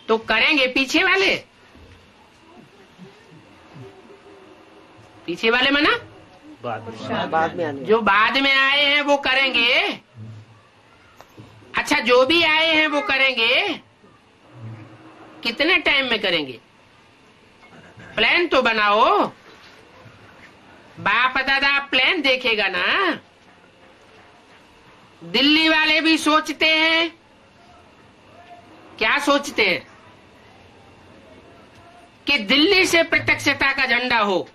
तो करेंगे पीछे वाले, पीछे वाले मना बाद में आने जो बाद में आए हैं वो करेंगे। अच्छा, जो भी आए हैं वो करेंगे। कितने टाइम में करेंगे? प्लान तो बनाओ। बाप दादा प्लान देखेगा ना। दिल्ली वाले भी सोचते हैं, क्या सोचते हैं कि दिल्ली से प्रत्यक्षता का झंडा हो।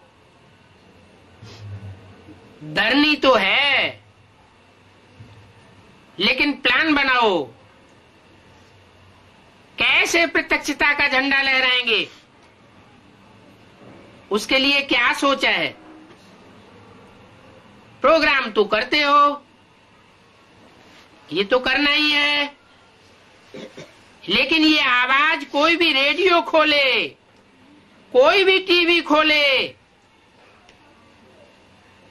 धरनी तो है, लेकिन प्लान बनाओ कैसे प्रत्यक्षता का झंडा लहराएंगे। उसके लिए क्या सोचा है? प्रोग्राम तो करते हो, ये तो करना ही है, लेकिन ये आवाज कोई भी रेडियो खोले, कोई भी टीवी खोले,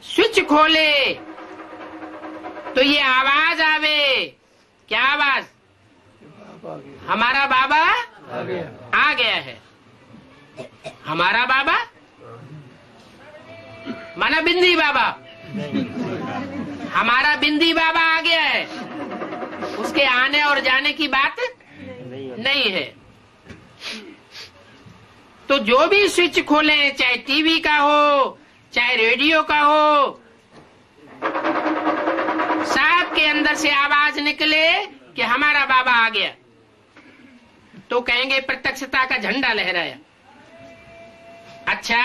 स्विच खोले तो ये आवाज आवे। क्या आवाज? हमारा बाबा आ गया है। हमारा बाबा माना बिंदी बाबा, हमारा बिंदी बाबा आ गया है। उसके आने और जाने की बात नहीं है। तो जो भी स्विच खोले, चाहे टीवी का हो चाहे रेडियो का हो, साहब के अंदर से आवाज निकले कि हमारा बाबा आ गया, तो कहेंगे प्रत्यक्षता का झंडा लहराया। अच्छा,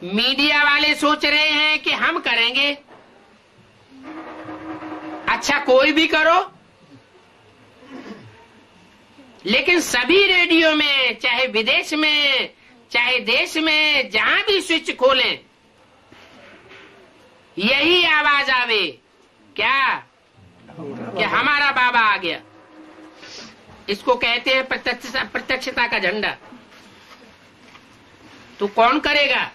मीडिया वाले सोच रहे हैं कि हम करेंगे। अच्छा, कोई भी करो, लेकिन सभी रेडियो में, चाहे विदेश में चाहे देश में, जहां भी स्विच खोलें यही आवाज आवे। क्या? कि हमारा बाबा आ गया। इसको कहते हैं प्रत्यक्षता का झंडा। तो कौन करेगा?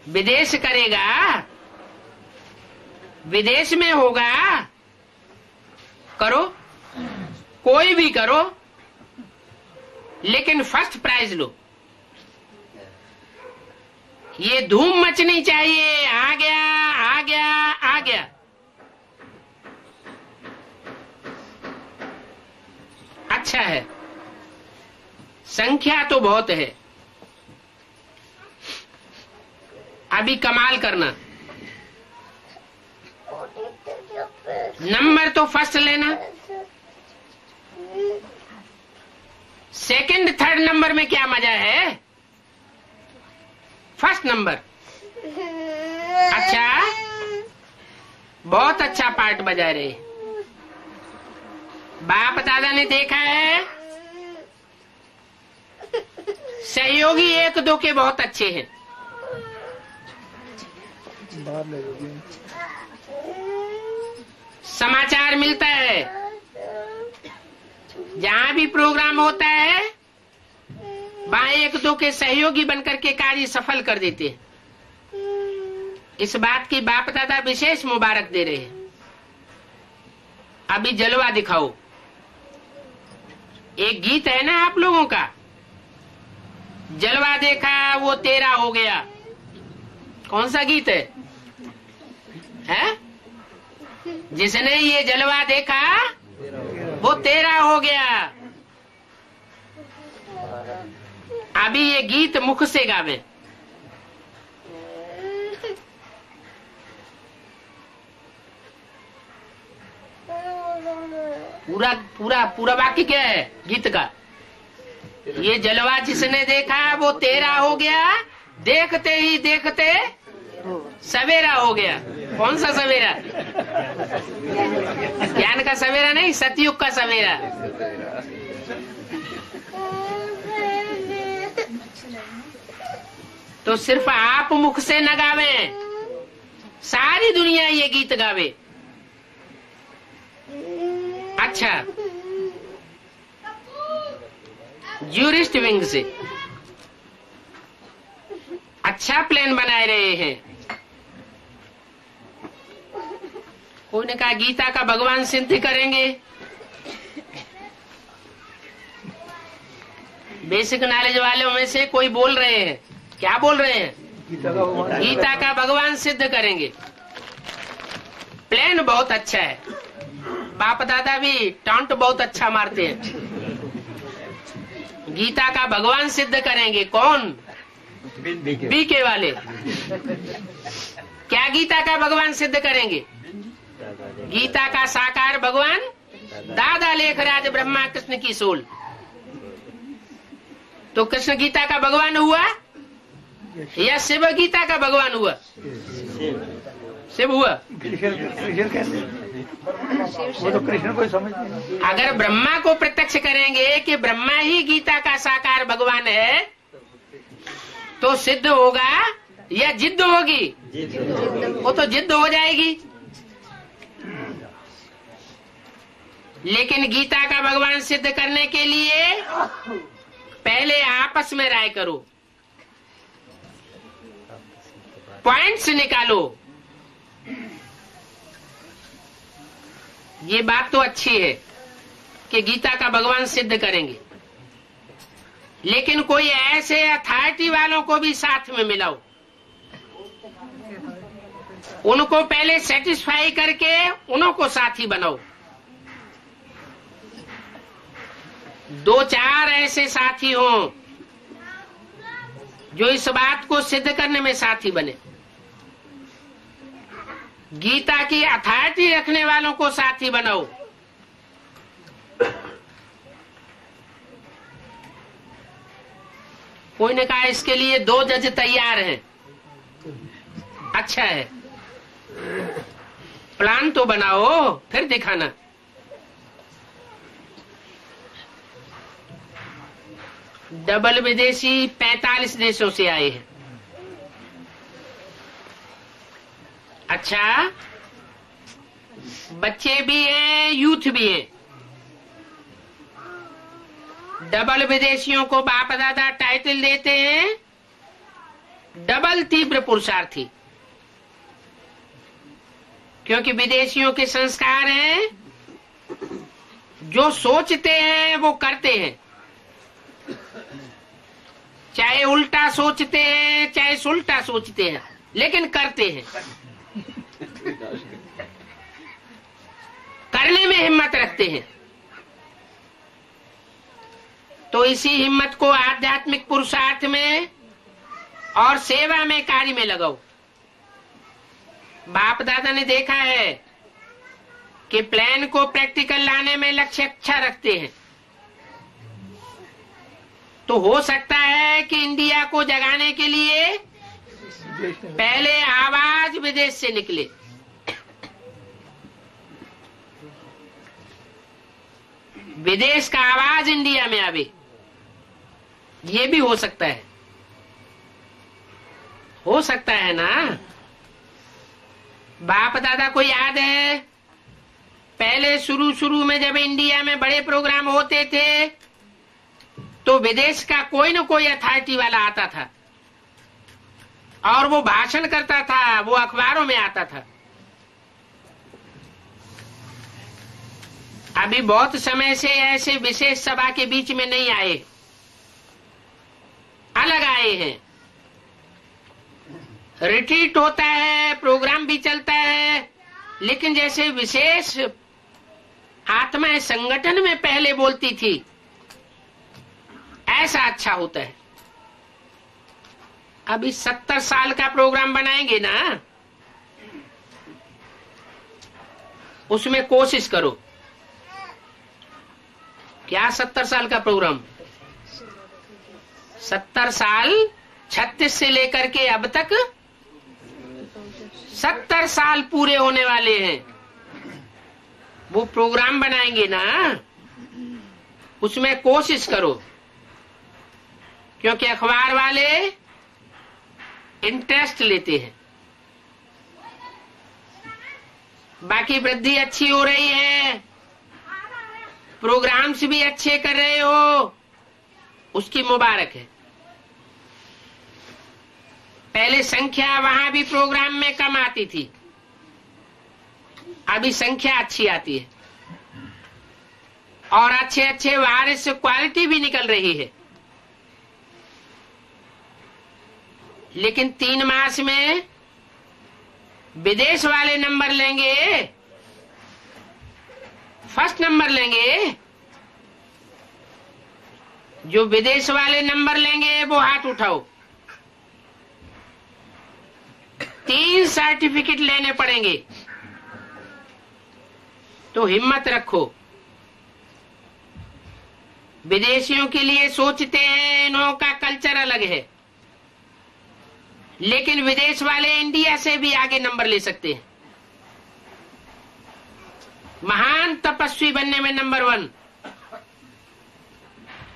विदेश करेगा, विदेश में होगा। करो, कोई भी करो, लेकिन फर्स्ट प्राइज लो। ये धूम मचनी चाहिए, आ गया आ गया आ गया। अच्छा है, संख्या तो बहुत है। अभी कमाल करना, नंबर तो फर्स्ट लेना। सेकंड थर्ड नंबर में क्या मजा है? First number. अच्छा, बहुत अच्छा पार्ट बजा रहे। बाप दादा ने देखा है सहयोगी 1-2 के बहुत अच्छे हैं। समाचार मिलता है, जहां भी प्रोग्राम होता है वहां 1-2 के सहयोगी बनकर के कार्य सफल कर देते हैं। इस बात की बाप दादा विशेष मुबारक दे रहे हैं। अभी जलवा दिखाओ। एक गीत है ना आप लोगों का, जलवा देखा वो तेरा हो गया। कौन सा गीत है? जिसने ये जलवा देखा वो तेरा हो गया। अभी ये गीत मुख से गावे। पूरा पूरा पूरा वाक्य क्या है गीत का? ये जलवा जिसने देखा वो तेरा हो गया, देखते ही देखते सवेरा हो गया। कौन सा सवेरा? ज्ञान का सवेरा नहीं, सतयुग का सवेरा। तो सिर्फ आप मुख से न गावे, सारी दुनिया ये गीत गावे। अच्छा, ज्यूरिस्ट विंग से अच्छा प्लान बनाए रहे हैं। कोई ने कहा गीता का भगवान सिद्ध करेंगे। बेसिक नॉलेज वालों में से कोई बोल रहे हैं, क्या बोल रहे हैं? गीता का भगवान सिद्ध करेंगे। प्लान बहुत अच्छा है, बाप दादा भी टॉन्ट बहुत अच्छा मारते हैं। गीता का भगवान सिद्ध करेंगे। कौन? बीके वाले। क्या गीता का भगवान सिद्ध करेंगे? गीता का साकार भगवान दादा लेखराज ब्रह्मा कृष्ण की सोल। तो कृष्ण गीता का भगवान हुआ या शिव गीता का भगवान हुआ? शिव हुआ। वो तो कृष्ण को समझ नहीं। अगर ब्रह्मा को प्रत्यक्ष करेंगे कि ब्रह्मा ही गीता का साकार भगवान है, तो सिद्ध होगा या जिद्द होगी? वो तो जिद्द हो जाएगी। लेकिन गीता का भगवान सिद्ध करने के लिए पहले आपस में राय करो, पॉइंट्स निकालो। ये बात तो अच्छी है कि गीता का भगवान सिद्ध करेंगे, लेकिन कोई ऐसे अथॉरिटी वालों को भी साथ में मिलाओ, उनको पहले सेटिस्फाई करके उनको साथी बनाओ। 2-4 ऐसे साथी हों जो इस बात को सिद्ध करने में साथी बने। गीता की अथॉरिटी रखने वालों को साथी बनाओ। कोई ने कहा इसके लिए 2 जज तैयार हैं। अच्छा है, प्लान तो बनाओ, फिर दिखाना। डबल विदेशी 45 देशों से आए हैं। अच्छा, बच्चे भी हैं, यूथ भी हैं। डबल विदेशियों को बाप दादा टाइटल देते हैं डबल तीव्र पुरुषार्थी, क्योंकि विदेशियों के संस्कार हैं, जो सोचते हैं वो करते हैं। चाहे उल्टा सोचते हैं चाहे सुलटा सोचते हैं, लेकिन करते हैं। करने में हिम्मत रखते हैं। तो इसी हिम्मत को आध्यात्मिक पुरुषार्थ में और सेवा में, कार्य में लगाओ। बाप दादा ने देखा है कि प्लान को प्रैक्टिकल लाने में लक्ष्य अच्छा रखते हैं। तो हो सकता है कि इंडिया को जगाने के लिए पहले आवाज विदेश से निकले। विदेश का आवाज इंडिया में आवे, ये भी हो सकता है। हो सकता है ना। बाप दादा को याद है, पहले शुरू में जब इंडिया में बड़े प्रोग्राम होते थे तो विदेश का कोई न कोई अथॉरिटी वाला आता था और वो भाषण करता था, वो अखबारों में आता था। अभी बहुत समय से ऐसे विशेष सभा के बीच में नहीं आए, अलग आए हैं। रिट्रीट होता है, प्रोग्राम भी चलता है, लेकिन जैसे विशेष आत्माएं संगठन में पहले बोलती थी, ऐसा अच्छा होता है। अभी 70 साल का प्रोग्राम बनाएंगे ना, उसमें कोशिश करो। क्या 70 साल का प्रोग्राम? 70 साल 36 से लेकर के अब तक 70 साल पूरे होने वाले हैं। वो प्रोग्राम बनाएंगे ना, उसमें कोशिश करो, क्योंकि अखबार वाले इंटरेस्ट लेते हैं। बाकी वृद्धि अच्छी हो रही है, प्रोग्राम्स भी अच्छे कर रहे हो, उसकी मुबारक है। पहले संख्या वहां भी प्रोग्राम में कम आती थी, अभी संख्या अच्छी आती है और अच्छे अच्छे वायरस क्वालिटी भी निकल रही है। लेकिन 3 मास में विदेश वाले नंबर लेंगे, फर्स्ट नंबर लेंगे। जो विदेश वाले नंबर लेंगे वो हाथ उठाओ। 3 सर्टिफिकेट लेने पड़ेंगे, तो हिम्मत रखो। विदेशियों के लिए सोचते हैं, इन्हों का कल्चर अलग है, लेकिन विदेश वाले इंडिया से भी आगे नंबर ले सकते हैं। महान तपस्वी बनने में नंबर 1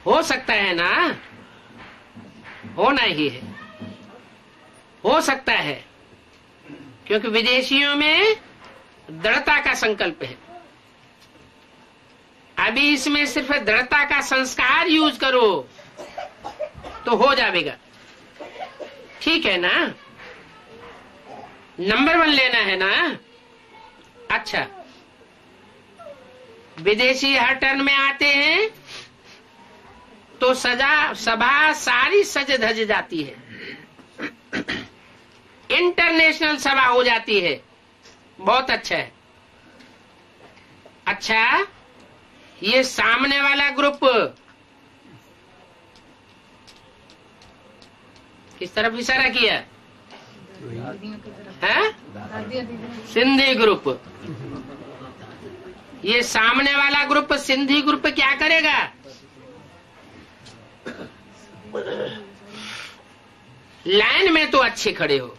हो सकता है ना, होना ही है, हो सकता है, क्योंकि विदेशियों में दृढ़ता का संकल्प है। अभी इसमें सिर्फ दृढ़ता का संस्कार यूज करो तो हो जाएगा। ठीक है ना, नंबर 1 लेना है ना। अच्छा, विदेशी हर टर्न में आते हैं तो सभा सारी सज धज जाती है, इंटरनेशनल सभा हो जाती है। बहुत अच्छा है। अच्छा, ये सामने वाला ग्रुप किस तरफ इशारा किया है? सिंधी ग्रुप। ये सामने वाला ग्रुप सिंधी ग्रुप क्या करेगा? लाइन में तो अच्छे खड़े हो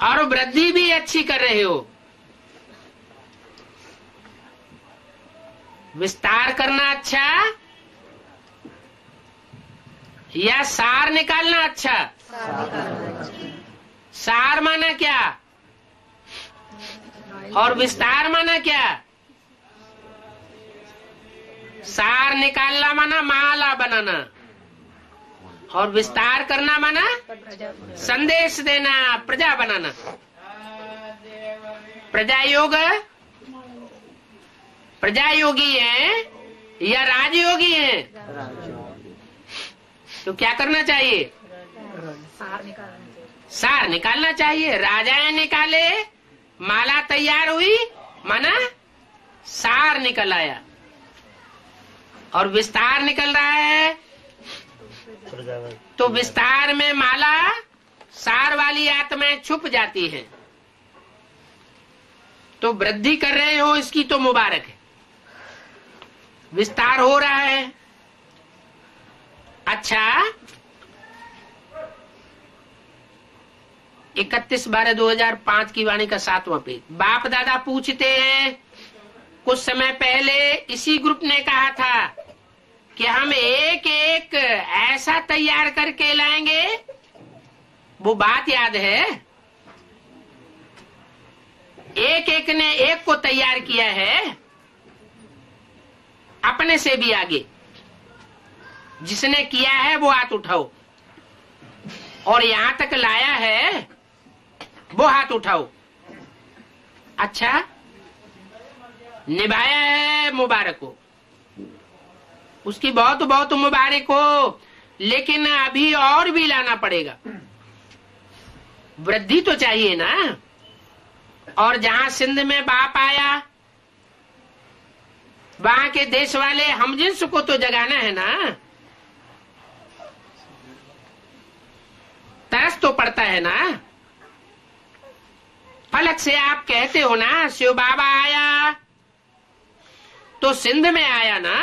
और वृद्धि भी अच्छी कर रहे हो। विस्तार करना अच्छा या सार निकालना अच्छा? सार माना क्या और विस्तार माना क्या? सार निकालना माना माला बनाना और विस्तार करना माना संदेश देना, प्रजा बनाना। प्रजा योग प्रजा योगी है या राजयोगी है? तो क्या करना चाहिए? सार निकालना चाहिए। राजाएं निकाले, माला तैयार हुई, माना सार निकल आया। और विस्तार निकल रहा है तो विस्तार में माला सार वाली आत्माएं छुप जाती हैं। तो वृद्धि कर रहे हो, इसकी तो मुबारक है। विस्तार हो रहा है। अच्छा, 31/12/2005 की वाणी का 7वां पेज। बाप दादा पूछते हैं, कुछ समय पहले इसी ग्रुप ने कहा था कि हम एक एक ऐसा तैयार करके लाएंगे। वो बात याद है? एक एक ने एक को तैयार किया है, अपने से भी आगे। जिसने किया है वो हाथ उठाओ, और यहां तक लाया है वो हाथ उठाओ। अच्छा, निभाया है, मुबारक हो, उसकी बहुत बहुत मुबारक हो। लेकिन अभी और भी लाना पड़ेगा, वृद्धि तो चाहिए ना। और जहां सिंध में बाप आया, वहां के देश वाले हमजिन्स को तो जगाना है ना। तरस तो पड़ता है ना। फलक से आप कहते हो ना, शिव बाबा आया तो सिंध में आया ना।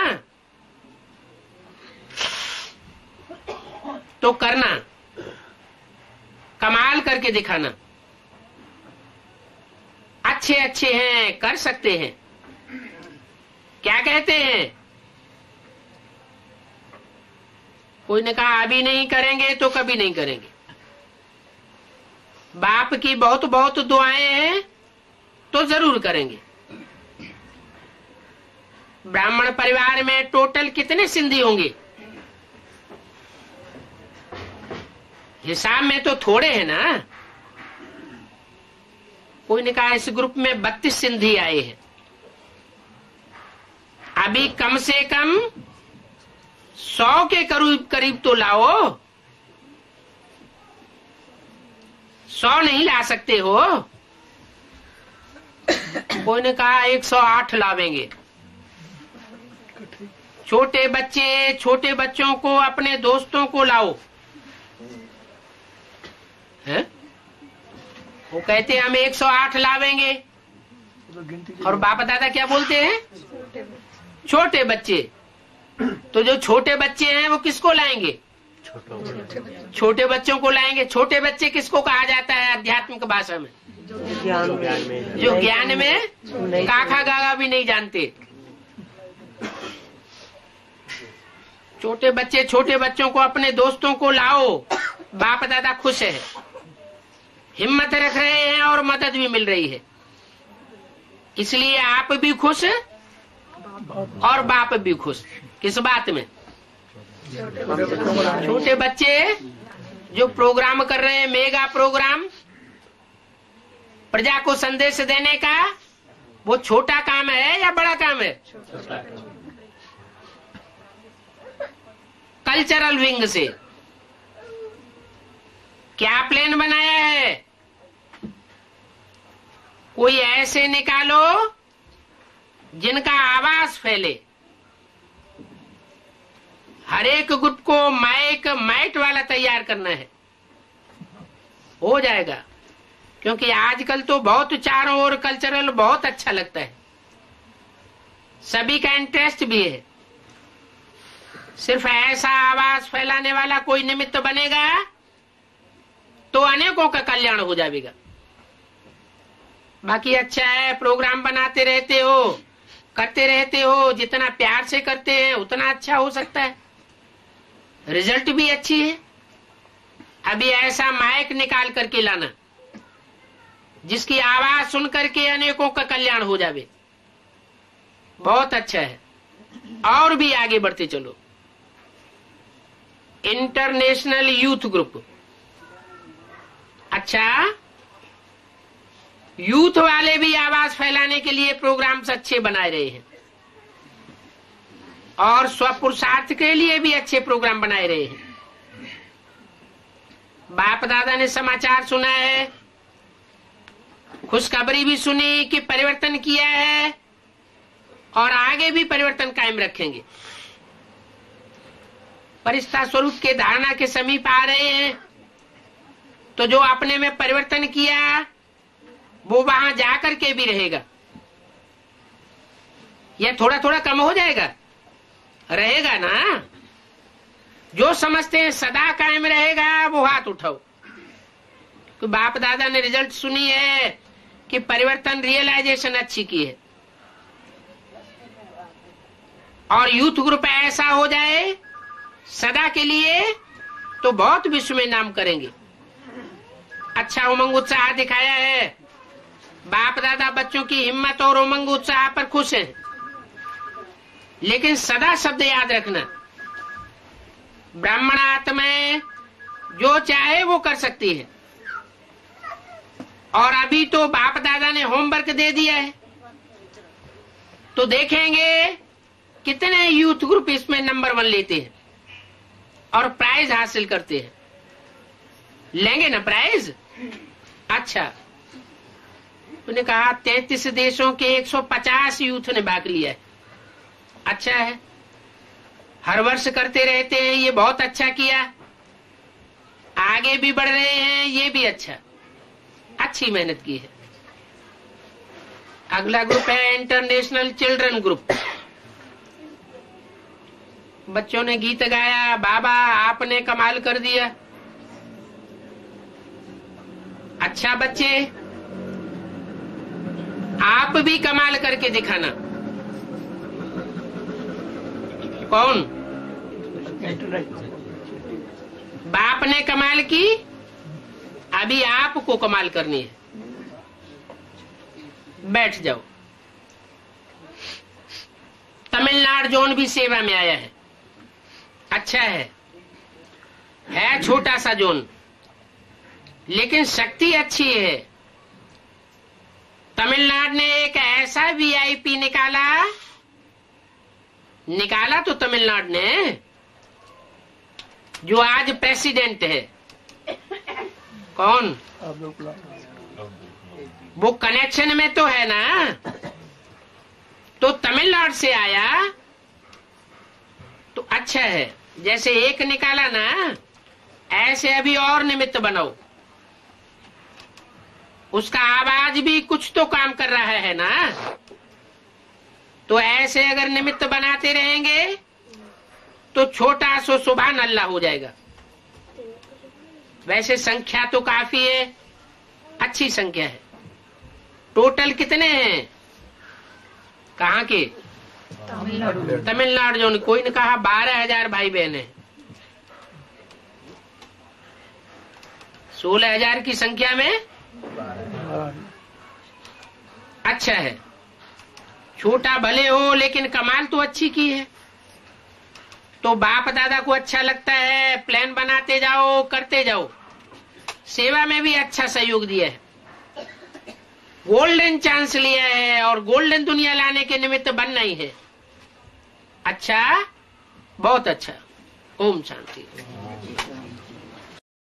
तो करना, कमाल करके दिखाना। अच्छे अच्छे हैं, कर सकते हैं। क्या कहते हैं? कोई ने कहा अभी नहीं करेंगे तो कभी नहीं करेंगे। बाप की बहुत बहुत दुआएं हैं तो जरूर करेंगे। ब्राह्मण परिवार में टोटल कितने सिंधी होंगे? हिसाब में तो थोड़े हैं ना। कोई ने कहा इस ग्रुप में 32 सिंधी आए हैं। अभी कम से कम 100 के करीब करीब तो लाओ। 100 नहीं ला सकते हो? कोई ने कहा 108 लावेंगे। छोटे बच्चों को, अपने दोस्तों को लाओ। है? वो कहते हैं हम 108 लावेंगे। और बाप दादा क्या बोलते हैं? छोटे बच्चे। तो जो छोटे बच्चे हैं वो किसको लाएंगे? छोटे बच्चों को लाएंगे। छोटे बच्चे किसको कहा जाता है आध्यात्मिक भाषा में? जो ज्ञान में काका गागा भी नहीं जानते। छोटे बच्चों को, अपने दोस्तों को लाओ। बाप दादा खुश है, हिम्मत रख रहे हैं और मदद भी मिल रही है। इसलिए आप भी खुश और बाप भी खुश। किस बात में? छोटे बच्चे जो प्रोग्राम कर रहे हैं, मेगा प्रोग्राम प्रजा को संदेश देने का, वो छोटा काम है या बड़ा काम है? कल्चरल विंग से क्या प्लान बनाया है? कोई ऐसे निकालो जिनका आवाज फैले। हर एक ग्रुप को मैट वाला तैयार करना है। हो जाएगा, क्योंकि आजकल तो बहुत चारों ओर कल्चरल बहुत अच्छा लगता है। सभी का इंटरेस्ट भी है। सिर्फ ऐसा आवाज फैलाने वाला कोई निमित्त बनेगा तो अनेकों का कल्याण हो जाएगा। बाकी अच्छा है, प्रोग्राम बनाते रहते हो, करते रहते हो। जितना प्यार से करते हैं उतना अच्छा हो सकता है, रिजल्ट भी अच्छी है। अभी ऐसा माइक निकाल करके लाना जिसकी आवाज सुन करके अनेकों का कल्याण हो जाए। बहुत अच्छा है। और भी आगे बढ़ते चलो। International youth group. अच्छा, यूथ वाले भी आवाज फैलाने के लिए प्रोग्राम्स अच्छे बनाए रहे हैं और स्वपुरुषार्थ के लिए भी अच्छे प्रोग्राम बनाए रहे हैं। बाप दादा ने समाचार सुना है, खुशखबरी भी सुनी कि परिवर्तन किया है और आगे भी परिवर्तन कायम रखेंगे। परिस्था स्वरूप के धारणा के समीप आ रहे हैं, तो जो अपने में परिवर्तन किया वो वहां जाकर के भी रहेगा या थोड़ा थोड़ा कम हो जाएगा? रहेगा ना। जो समझते हैं सदा कायम रहेगा वो हाथ उठाओ। तो बाप दादा ने रिजल्ट सुनी है कि परिवर्तन रियलाइजेशन अच्छी की है। और यूथ ग्रुप ऐसा हो जाए सदा के लिए तो बहुत विश्व में नाम करेंगे। अच्छा उमंग उत्साह दिखाया है। बाप दादा बच्चों की हिम्मत और उमंग उत्साह पर खुश हैं, लेकिन सदा शब्द याद रखना, ब्राह्मण आत्मा जो चाहे वो कर सकती है। और अभी तो बाप दादा ने होमवर्क दे दिया है, तो देखेंगे कितने यूथ ग्रुप इसमें नंबर 1 लेते हैं और प्राइज हासिल करते हैं। लेंगे ना प्राइज? अच्छा, उन्होंने कहा 33 देशों के 150 यूथ ने भाग लिया है। अच्छा है, हर वर्ष करते रहते हैं, ये बहुत अच्छा किया। आगे भी बढ़ रहे हैं, ये भी अच्छा, अच्छी मेहनत की है। अगला ग्रुप है इंटरनेशनल चिल्ड्रन ग्रुप। बच्चों ने गीत गाया, बाबा आपने कमाल कर दिया। अच्छा बच्चे, आप भी कमाल करके दिखाना। कौन? बाप ने कमाल की, अभी आपको कमाल करनी है। बैठ जाओ। तमिलनाडु जोन भी सेवा में आया है। अच्छा है छोटा सा जोन, लेकिन शक्ति अच्छी है। तमिलनाडु ने एक ऐसा वीआईपी निकाला तो तमिलनाडु ने, जो आज प्रेसिडेंट है। कौन? वो कनेक्शन में तो है ना, तो तमिलनाडु से आया तो अच्छा है। जैसे एक निकाला ना, ऐसे अभी और निमित्त बनाओ। उसका आवाज भी कुछ तो काम कर रहा है ना, तो ऐसे अगर निमित्त बनाते रहेंगे तो छोटा सो सुभान अल्लाह हो जाएगा। वैसे संख्या तो काफी है, अच्छी संख्या है। टोटल कितने हैं? कहाँ के? तमिलनाडु जो। कोई ने कहा 12,000 भाई बहन है। 16,000 की संख्या में अच्छा है। छोटा भले हो, लेकिन कमाल तो अच्छी की है। तो बाप दादा को अच्छा लगता है, प्लान बनाते जाओ, करते जाओ। सेवा में भी अच्छा सहयोग दिया है, गोल्डन चांस लिया है, और गोल्डन दुनिया लाने के निमित्त बनना ही है। अच्छा, बहुत अच्छा। ओम शांति।